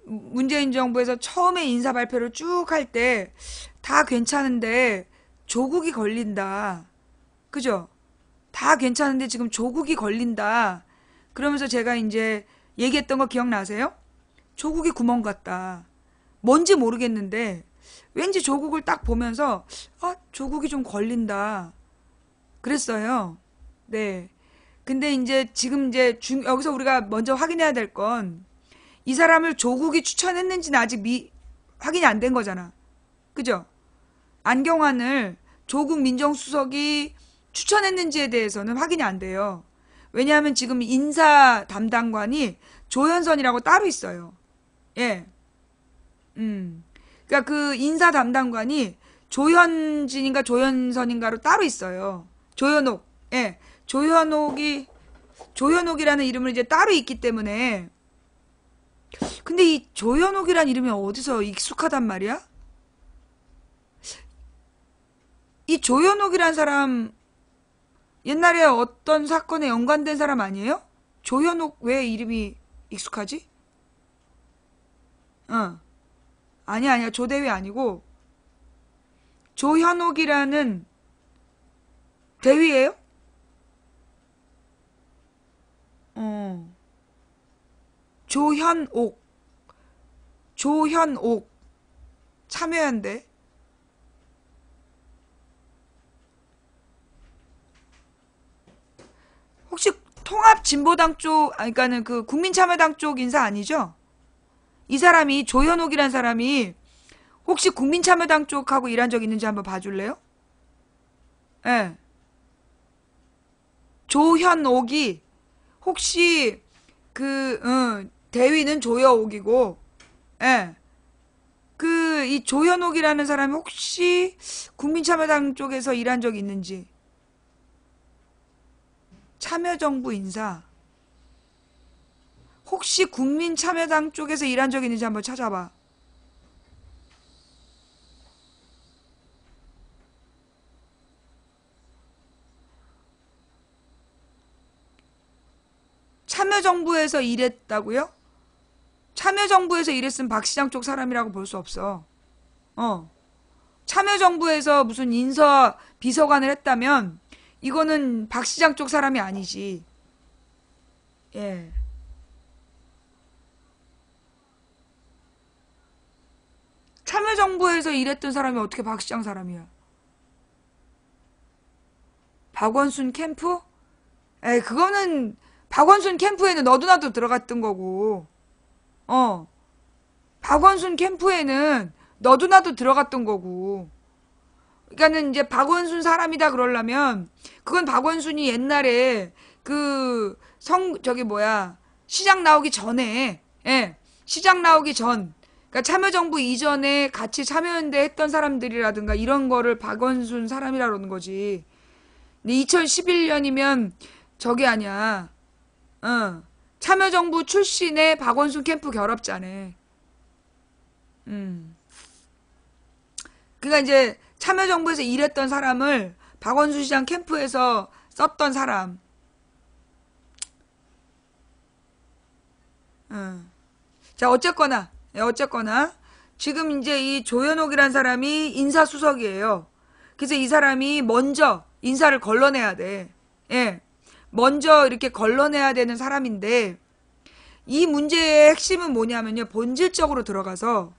Speaker 1: 문재인 정부에서 처음에 인사 발표를 쭉 할 때 다 괜찮은데 조국이 걸린다. 그죠? 다 괜찮은데 지금 조국이 걸린다. 그러면서 제가 이제 얘기했던 거 기억나세요? 조국이 구멍 같다. 뭔지 모르겠는데 왠지 조국을 딱 보면서 조국이 좀 걸린다. 그랬어요. 네. 근데 이제 지금 이제 여기서 우리가 먼저 확인해야 될 건 이 사람을 조국이 추천했는지는 아직 확인이 안 된 거잖아. 그죠? 안경환을 조국 민정수석이 추천했는지에 대해서는 확인이 안 돼요. 왜냐하면 지금 인사 담당관이 조현선이라고 따로 있어요. 예. 그러니까 그 인사 담당관이 조현진인가 조현선인가로 따로 있어요. 조현옥. 예. 조현옥이라는 이름을 이제 따로 있기 때문에. 근데 이 조현옥이라는 이름이 어디서 익숙하단 말이야? 이 조현옥이란 사람 옛날에 어떤 사건에 연관된 사람 아니에요? 조현옥 왜 이름이 익숙하지? 아니야. 조대휘 아니고 조현옥이라는 대휘예요? 조현옥 참여연대. 혹시 통합진보당 쪽, 그러니까는 그 국민참여당 쪽 인사 아니죠? 이 사람이 조현옥이란 사람이 혹시 국민참여당 쪽하고 일한 적 있는지 한번 봐줄래요? 예. 조현옥이 혹시 대위는 조여옥이고, 예. 이 조현옥이라는 사람이 혹시 국민참여당 쪽에서 일한 적 있는지. 참여정부 인사. 혹시 국민참여당 쪽에서 일한 적 있는지 한번 찾아봐. 참여정부에서 일했다고요? 참여정부에서 일했으면 박 시장 쪽 사람이라고 볼 수 없어. 참여정부에서 무슨 인사 비서관을 했다면 이거는 박 시장 쪽 사람이 아니지. 예. 참여정부에서 일했던 사람이 어떻게 박 시장 사람이야? 박원순 캠프? 그거는 박원순 캠프에는 너도나도 들어갔던 거고. 박원순 캠프에는 너도나도 들어갔던 거고. 그러니까는 이제 박원순 사람이다 그러려면 그건 박원순이 옛날에 시장 나오기 전에, 예, 시장 나오기 전, 그러니까 참여정부 이전에 같이 참여연대 했던 사람들이라든가 이런 거를 박원순 사람이라 그러는 거지. 근데 2011년이면 저게 아니야. 참여정부 출신의 박원순 캠프 결합자네. 그러니까 이제 참여정부에서 일했던 사람을 박원순 시장 캠프에서 썼던 사람. 자, 어쨌거나 지금 이제 이 조현옥이란 사람이 인사수석이에요. 그래서 이 사람이 먼저 인사를 걸러내야 돼. 예. 먼저 이렇게 걸러내야 되는 사람인데 이 문제의 핵심은 뭐냐면요. 본질적으로 들어가서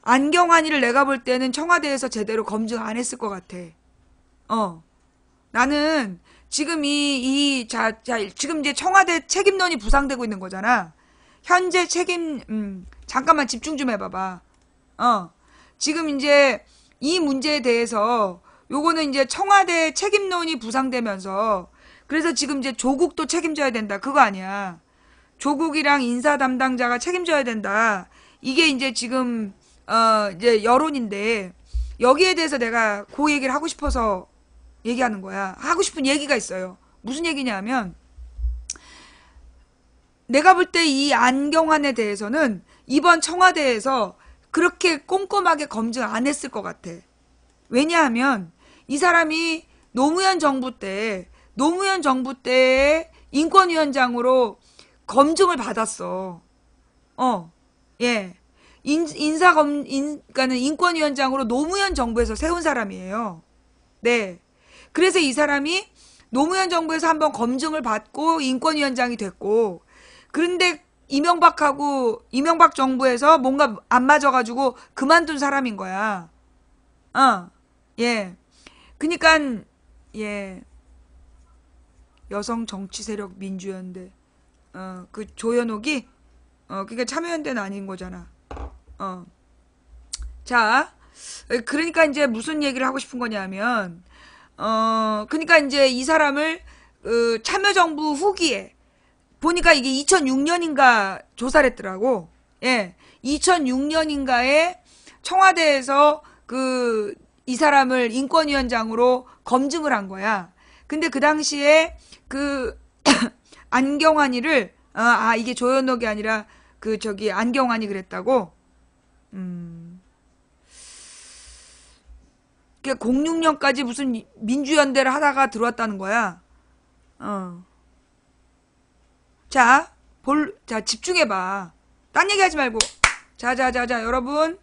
Speaker 1: 안경환이를 내가 볼 때는 청와대에서 제대로 검증 안 했을 것 같아. 나는 지금 지금 이제 청와대 책임론이 부상되고 있는 거잖아. 현재 잠깐만 집중 좀 해봐봐. 지금 이제 이 문제에 대해서 요거는 이제 청와대 책임론이 부상되면서 그래서 지금 이제 조국도 책임져야 된다. 그거 아니야. 조국이랑 인사 담당자가 책임져야 된다. 이게 이제 지금 이제 여론인데 여기에 대해서 내가 그 얘기를 하고 싶어서 얘기하는 거야. 하고 싶은 얘기가 있어요. 무슨 얘기냐면 내가 볼 때 이 안경환에 대해서는 이번 청와대에서 그렇게 꼼꼼하게 검증 안 했을 것 같아. 왜냐하면 이 사람이 노무현 정부 때 인권위원장으로 검증을 받았어. 예. 그러니까는 인권위원장으로 노무현 정부에서 세운 사람이에요. 네. 그래서 이 사람이 노무현 정부에서 한번 검증을 받고 인권위원장이 됐고, 그런데 이명박 정부에서 뭔가 안 맞아가지고 그만둔 사람인 거야. 예. 그니까, 예. 여성 정치 세력 민주연대. 그 조현옥이, 그러니까 참여연대는 아닌 거잖아. 자, 그러니까 이제 무슨 얘기를 하고 싶은 거냐면, 그러니까 이제 이 사람을 참여정부 후기에 보니까 이게 2006년인가 조사를 했더라고. 예, 2006년인가에 청와대에서 이 사람을 인권위원장으로 검증을 한 거야. 근데 그 당시에 안경환이를 이게 조현옥이 아니라 안경환이 그랬다고. 그러니까 06년까지 무슨 민주연대를 하다가 들어왔다는 거야. 자, 집중해봐. 딴 얘기하지 말고. 자, 여러분.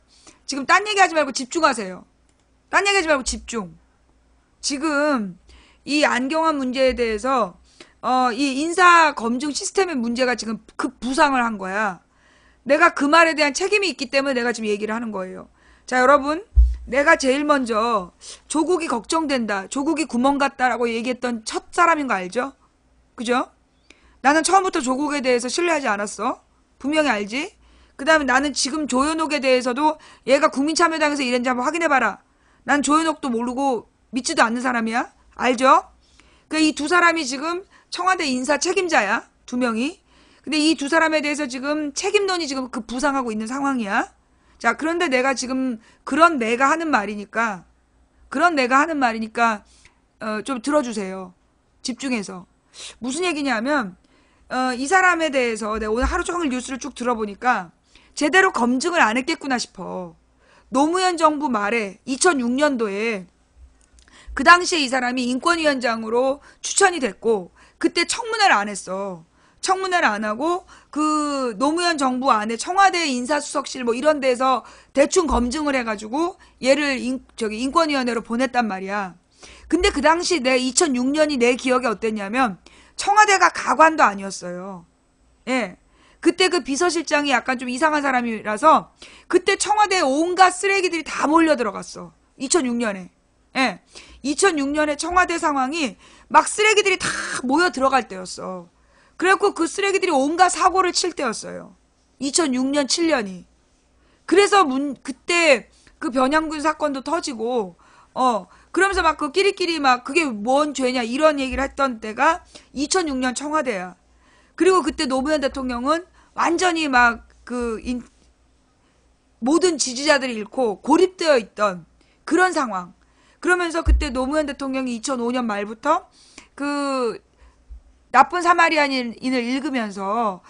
Speaker 1: 지금 딴 얘기하지 말고 집중하세요. 딴 얘기하지 말고 집중. 지금 이 안경환 문제에 대해서 이 인사 검증 시스템의 문제가 지금 부상을 한 거야. 내가 그 말에 대한 책임이 있기 때문에 내가 지금 얘기를 하는 거예요. 자, 여러분. 내가 제일 먼저 조국이 걱정된다. 조국이 구멍 같다라고 얘기했던 첫 사람인 거 알죠? 그죠? 나는 처음부터 조국에 대해서 신뢰하지 않았어. 분명히 알지? 그 다음에 나는 지금 조현옥에 대해서도 얘가 국민참여당에서 이랬는지 한번 확인해봐라. 난 조현옥도 모르고 믿지도 않는 사람이야. 알죠? 이 두 사람이 지금 청와대 인사 책임자야. 두 명이. 근데 이 두 사람에 대해서 지금 책임론이 지금 부상하고 있는 상황이야. 자, 그런데 내가 지금 내가 하는 말이니까 좀 들어주세요. 집중해서. 무슨 얘기냐면 이 사람에 대해서 내가 오늘 하루 종일 뉴스를 쭉 들어보니까 제대로 검증을 안 했겠구나 싶어. 노무현 정부 말에 2006년도에 그 당시에 이 사람이 인권위원장으로 추천이 됐고 그때 청문회를 안 했어. 청문회를 안 하고 노무현 정부 안에 청와대 인사수석실 뭐 이런 데서 대충 검증을 해가지고 얘를 인권위원회로 보냈단 말이야. 근데 그 당시 2006년이 내 기억에 어땠냐면 청와대가 가관도 아니었어요. 예. 그때 그 비서실장이 약간 좀 이상한 사람이라서 그때 청와대에 온갖 쓰레기들이 다 몰려 들어갔어. 2006년에. 예. 2006년에 청와대 상황이 막 쓰레기들이 다 모여 들어갈 때였어. 그래갖고 그 쓰레기들이 온갖 사고를 칠 때였어요. 2006년, 7년이. 그래서 그때 그 변양군 사건도 터지고, 그러면서 막 끼리끼리 막 그게 뭔 죄냐 이런 얘기를 했던 때가 2006년 청와대야. 그리고 그때 노무현 대통령은 완전히 막 모든 지지자들이 잃고 고립되어 있던 그런 상황. 그러면서 그때 노무현 대통령이 2005년 말부터 나쁜 사마리아인을 읽으면서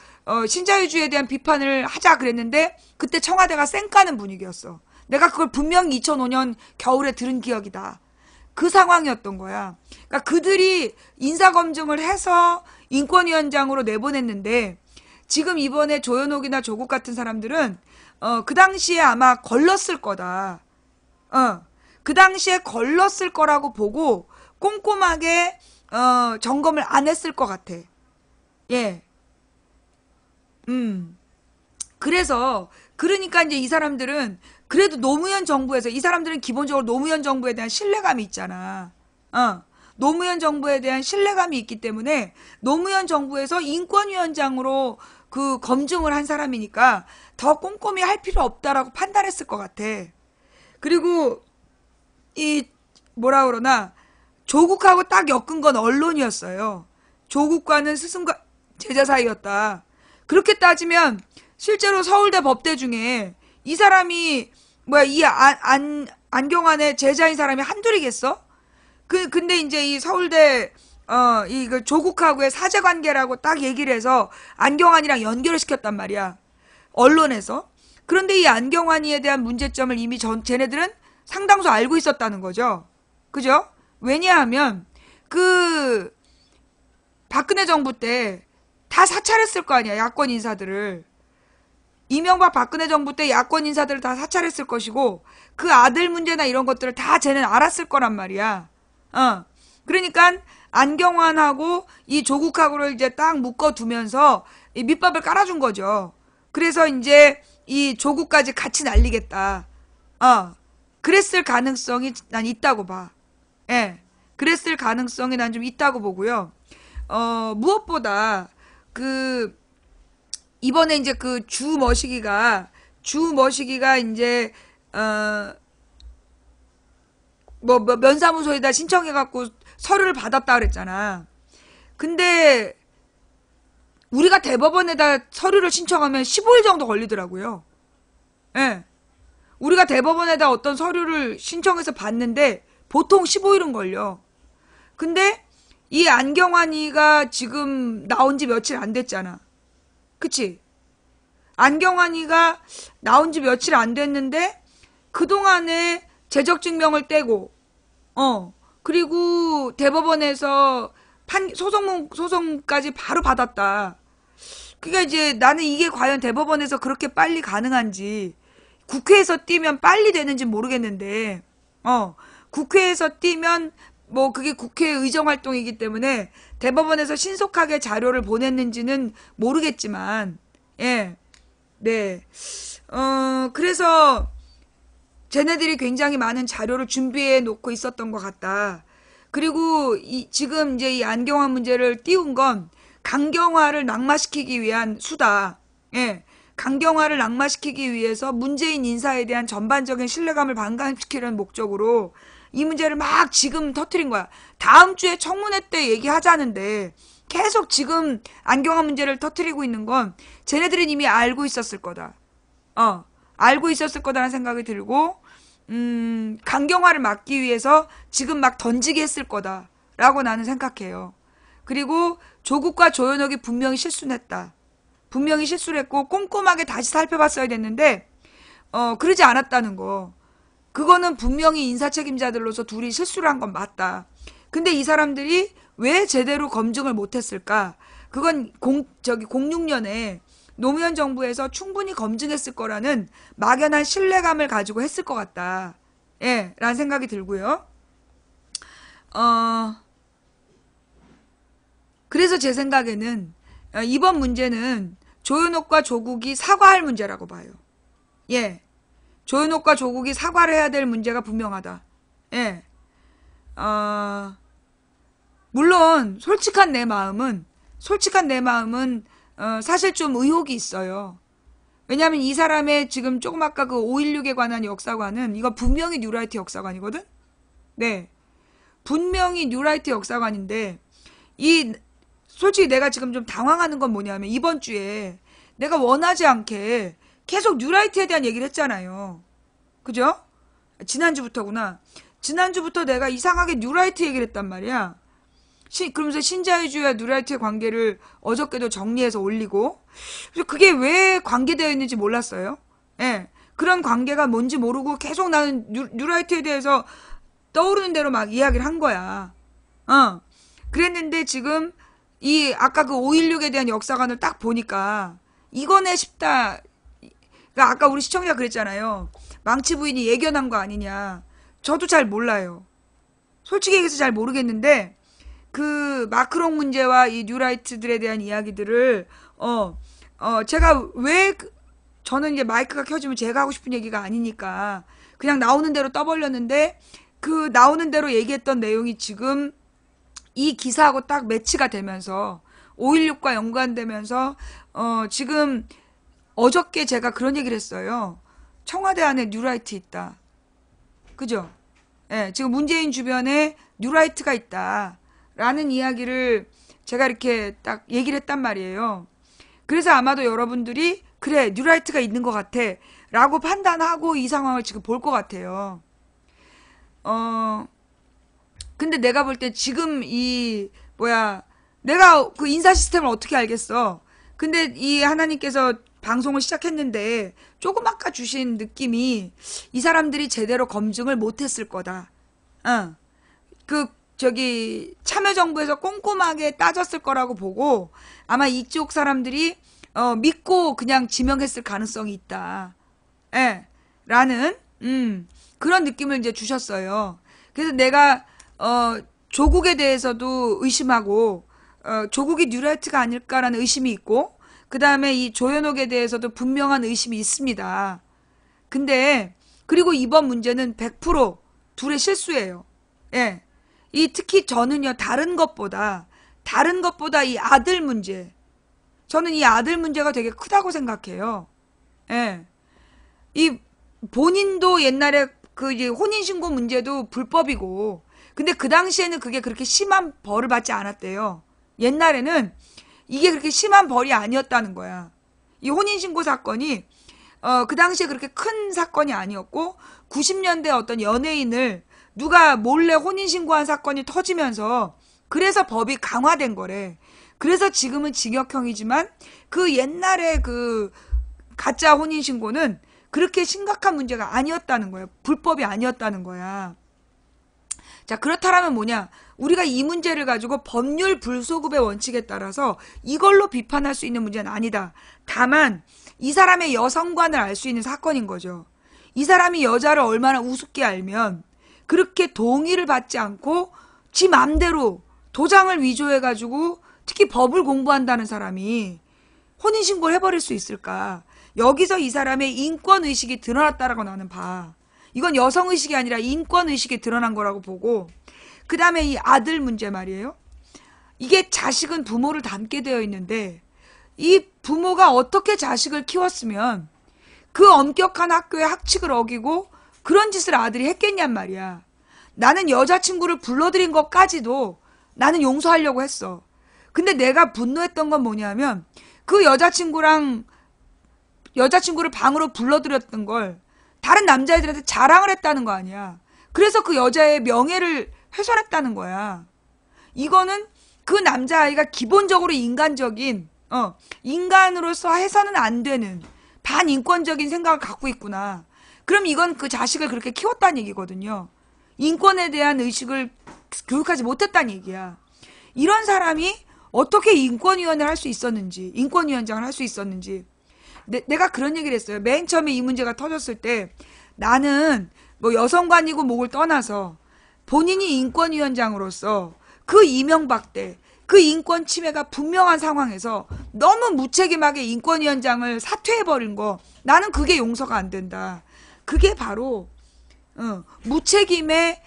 Speaker 1: 신자유주의에 대한 비판을 하자 그랬는데 그때 청와대가 쌩까는 분위기였어. 내가 그걸 분명히 2005년 겨울에 들은 기억이다. 그 상황이었던 거야. 그러니까 그들이 인사검증을 해서 인권위원장으로 내보냈는데 지금 이번에 조현옥이나 조국 같은 사람들은 그 당시에 아마 걸렀을 거다. 그 당시에 걸렀을 거라고 보고 꼼꼼하게 점검을 안 했을 것 같아. 예. 그러니까 이제 이 사람들은 그래도 노무현 정부에서 이 사람들은 기본적으로 노무현 정부에 대한 신뢰감이 있잖아. 노무현 정부에 대한 신뢰감이 있기 때문에 노무현 정부에서 인권위원장으로 그 검증을 한 사람이니까 더 꼼꼼히 할 필요 없다라고 판단했을 것 같아. 그리고 이 뭐라 그러나 조국하고 딱 엮은 건 언론이었어요. 조국과는 스승과 제자 사이였다. 그렇게 따지면 실제로 서울대 법대 중에 이 사람이 이 안경환의 제자인 사람이 한둘이겠어? 근데 이제 이 서울대 이 조국하고의 사제 관계라고 딱 얘기를 해서 안경환이랑 연결을 시켰단 말이야. 언론에서. 그런데 이 안경환이에 대한 문제점을 이미 쟤네들은 상당수 알고 있었다는 거죠. 그죠? 왜냐하면 박근혜 정부 때 다 사찰했을 거 아니야. 야권 인사들을. 이명박 박근혜 정부 때 야권 인사들을 다 사찰했을 것이고 그 아들 문제나 이런 것들을 다 쟤는 알았을 거란 말이야. 그러니까 안경환하고 이 조국하고를 이제 딱 묶어두면서 이 밑밥을 깔아준 거죠. 그래서 이제 이 조국까지 같이 날리겠다. 그랬을 가능성이 난 있다고 봐. 예. 그랬을 가능성이 난 좀 있다고 보고요. 무엇보다 이번에 이제 주머시기가 이제 면사무소에다 신청해갖고 서류를 받았다 그랬잖아. 근데 우리가 대법원에다 서류를 신청하면 15일 정도 걸리더라고요. 예. 우리가 대법원에다 어떤 서류를 신청해서 받는데 보통 15일은 걸려. 근데 이 안경환이가 지금 나온 지 며칠 안 됐잖아. 그치? 안경환이가 나온 지 며칠 안 됐는데 그동안에 재적증명을 떼고 그리고 대법원에서 소송까지 바로 받았다. 그러니까 이제 나는 이게 과연 대법원에서 그렇게 빨리 가능한지 국회에서 뛰면 빨리 되는지 모르겠는데 국회에서 뛰면 그게 국회 의정 활동이기 때문에 대법원에서 신속하게 자료를 보냈는지는 모르겠지만 예. 네. 그래서 쟤네들이 굉장히 많은 자료를 준비해 놓고 있었던 것 같다. 그리고 지금 이제 이 안경환 문제를 띄운 건 강경화를 낙마시키기 위한 수다. 예. 강경화를 낙마시키기 위해서 문재인 인사에 대한 전반적인 신뢰감을 반감시키려는 목적으로 이 문제를 막 지금 터뜨린 거야. 다음 주에 청문회 때 얘기하자는데 계속 지금 안경환 문제를 터뜨리고 있는 건 쟤네들은 이미 알고 있었을 거다. 알고 있었을 거다라는 생각이 들고 강경화를 막기 위해서 지금 막 던지게 했을 거다라고 나는 생각해요. 그리고 조국과 조현옥이 분명히 실수를 했다. 분명히 실수를 했고 꼼꼼하게 다시 살펴봤어야 됐는데 그러지 않았다는 거. 그거는 분명히 인사책임자들로서 둘이 실수를 한 건 맞다. 근데 이 사람들이 왜 제대로 검증을 못했을까? 그건 06년에 노무현 정부에서 충분히 검증했을 거라는 막연한 신뢰감을 가지고 했을 것 같다. 예, 라는 생각이 들고요. 그래서 제 생각에는 이번 문제는 조현옥과 조국이 사과할 문제라고 봐요. 예. 조현옥과 조국이 사과를 해야 될 문제가 분명하다. 예. 물론 솔직한 내 마음은 사실 좀 의혹이 있어요. 왜냐하면 이 사람의 지금 조금 아까 그 5.16에 관한 역사관은 이거 분명히 뉴라이트 역사관이거든? 네. 분명히 뉴라이트 역사관인데 솔직히 내가 지금 좀 당황하는 건 뭐냐면 이번 주에 내가 원하지 않게 계속 뉴라이트에 대한 얘기를 했잖아요. 그죠? 지난주부터구나. 지난주부터 내가 이상하게 뉴라이트 얘기를 했단 말이야. 그러면서 신자유주의와 뉴라이트의 관계를 어저께도 정리해서 올리고 그게 왜 관계되어 있는지 몰랐어요. 예. 그런 관계가 뭔지 모르고 계속 나는 뉴라이트에 대해서 떠오르는 대로 막 이야기를 한 거야. 그랬는데 지금 아까 그 5.16에 대한 역사관을 딱 보니까 이거네 싶다. 그러니까 아까 우리 시청자 그랬잖아요. 망치 부인이 예견한 거 아니냐. 저도 잘 몰라요. 솔직히 얘기해서 잘 모르겠는데 그 마크롱 문제와 이 뉴라이트들에 대한 이야기들을 제가 왜 저는 이제 마이크가 켜지면 제가 하고 싶은 얘기가 아니니까 그냥 나오는 대로 떠벌렸는데 그 나오는 대로 얘기했던 내용이 지금 이 기사하고 딱 매치가 되면서 5.16과 연관되면서 지금 어저께 제가 그런 얘기를 했어요. 청와대 안에 뉴라이트 있다. 그죠? 예, 지금 문재인 주변에 뉴라이트가 있다. 라는 이야기를 제가 이렇게 딱 얘기를 했단 말이에요. 그래서 아마도 여러분들이 그래 뉴라이트가 있는 것 같아 라고 판단하고 이 상황을 지금 볼 것 같아요. 근데 내가 볼 때 지금 내가 그 인사 시스템을 어떻게 알겠어. 근데 이 하나님께서 방송을 시작했는데 조금 아까 주신 느낌이 이 사람들이 제대로 검증을 못했을 거다. 참여정부에서 꼼꼼하게 따졌을 거라고 보고 아마 이쪽 사람들이 믿고 그냥 지명했을 가능성이 있다. 예, 라는 그런 느낌을 이제 주셨어요. 그래서 내가 조국에 대해서도 의심하고 조국이 뉴라이트가 아닐까라는 의심이 있고 그 다음에 이 조현옥에 대해서도 분명한 의심이 있습니다. 근데 그리고 이번 문제는 100% 둘의 실수예요. 예. 특히 저는요 다른 것보다 이 아들 문제, 저는 이 아들 문제가 되게 크다고 생각해요. 예. 이 본인도 옛날에 그 이제 혼인신고 문제도 불법이고 근데 그 당시에는 그게 그렇게 심한 벌을 받지 않았대요. 옛날에는 이게 그렇게 심한 벌이 아니었다는 거야. 이 혼인신고 사건이 그 당시에 그렇게 큰 사건이 아니었고 90년대 어떤 연예인을 누가 몰래 혼인신고한 사건이 터지면서 그래서 법이 강화된 거래. 그래서 지금은 징역형이지만 그 옛날에 그 가짜 혼인신고는 그렇게 심각한 문제가 아니었다는 거예요. 불법이 아니었다는 거야. 자, 그렇다면 뭐냐? 우리가 이 문제를 가지고 법률 불소급의 원칙에 따라서 이걸로 비판할 수 있는 문제는 아니다. 다만 이 사람의 여성관을 알 수 있는 사건인 거죠. 이 사람이 여자를 얼마나 우습게 알면 그렇게 동의를 받지 않고 지 맘대로 도장을 위조해가지고 특히 법을 공부한다는 사람이 혼인신고를 해버릴 수 있을까? 여기서 이 사람의 인권의식이 드러났다라고 나는 봐. 이건 여성의식이 아니라 인권의식이 드러난 거라고 보고 그 다음에 이 아들 문제 말이에요. 이게 자식은 부모를 닮게 되어 있는데 이 부모가 어떻게 자식을 키웠으면 그 엄격한 학교의 학칙을 어기고 그런 짓을 아들이 했겠냔 말이야. 나는 여자친구를 불러들인 것까지도 나는 용서하려고 했어. 근데 내가 분노했던 건 뭐냐면 그 여자친구를 방으로 불러들였던 걸 다른 남자애들한테 자랑을 했다는 거 아니야. 그래서 그 여자의 명예를 훼손했다는 거야. 이거는 그 남자아이가 기본적으로 인간적인 인간으로서 해서는 안 되는 반인권적인 생각을 갖고 있구나. 그럼 이건 그 자식을 그렇게 키웠다는 얘기거든요. 인권에 대한 의식을 교육하지 못했다는 얘기야. 이런 사람이 어떻게 인권위원회를 할 수 있었는지, 인권위원장을 할 수 있었는지. 내가 그런 얘기를 했어요. 맨 처음에 이 문제가 터졌을 때 나는 뭐 여성관이고 뭐를 떠나서 본인이 인권위원장으로서 그 이명박 때 그 인권 침해가 분명한 상황에서 너무 무책임하게 인권위원장을 사퇴해버린 거 나는 그게 용서가 안 된다. 그게 바로 무책임의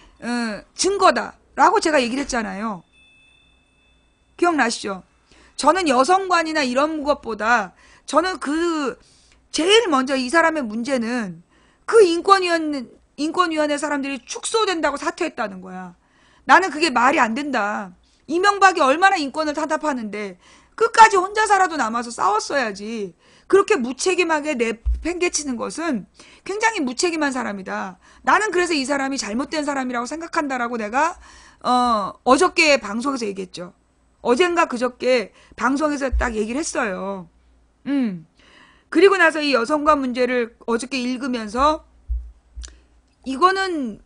Speaker 1: 증거다라고 제가 얘기를 했잖아요. 기억나시죠? 저는 여성관이나 이런 것보다 저는 제일 먼저 이 사람의 문제는 그 인권위원회 사람들이 축소된다고 사퇴했다는 거야. 나는 그게 말이 안 된다. 이명박이 얼마나 인권을 탄압하는데 끝까지 혼자서라도 남아서 싸웠어야지. 그렇게 무책임하게 내팽개치는 것은 굉장히 무책임한 사람이다. 나는 그래서 이 사람이 잘못된 사람이라고 생각한다라고 내가 어저께 방송에서 얘기했죠. 어젠가 그저께 방송에서 딱 얘기를 했어요. 그리고 나서 이 여성관 문제를 어저께 읽으면서 이거는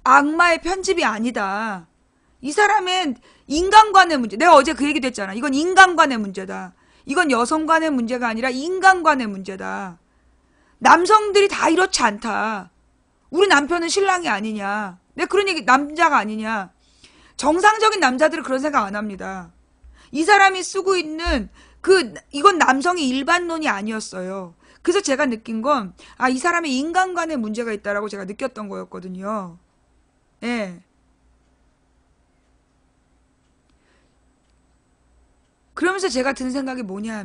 Speaker 1: 악마의 편집이 아니다. 이 사람은 인간관의 문제. 내가 어제 그 얘기도 했잖아. 이건 인간관의 문제다. 이건 여성관의 문제가 아니라 인간관의 문제다. 남성들이 다 이렇지 않다. 우리 남편은 신랑이 아니냐. 내가 그런 얘기, 남자가 아니냐. 정상적인 남자들은 그런 생각 안 합니다. 이 사람이 쓰고 있는 이건 남성의 일반론이 아니었어요. 그래서 제가 느낀 건, 이 사람의 인간관에 문제가 있다라고 제가 느꼈던 거였거든요. 예. 그러면서 제가 든 생각이 뭐냐 하면,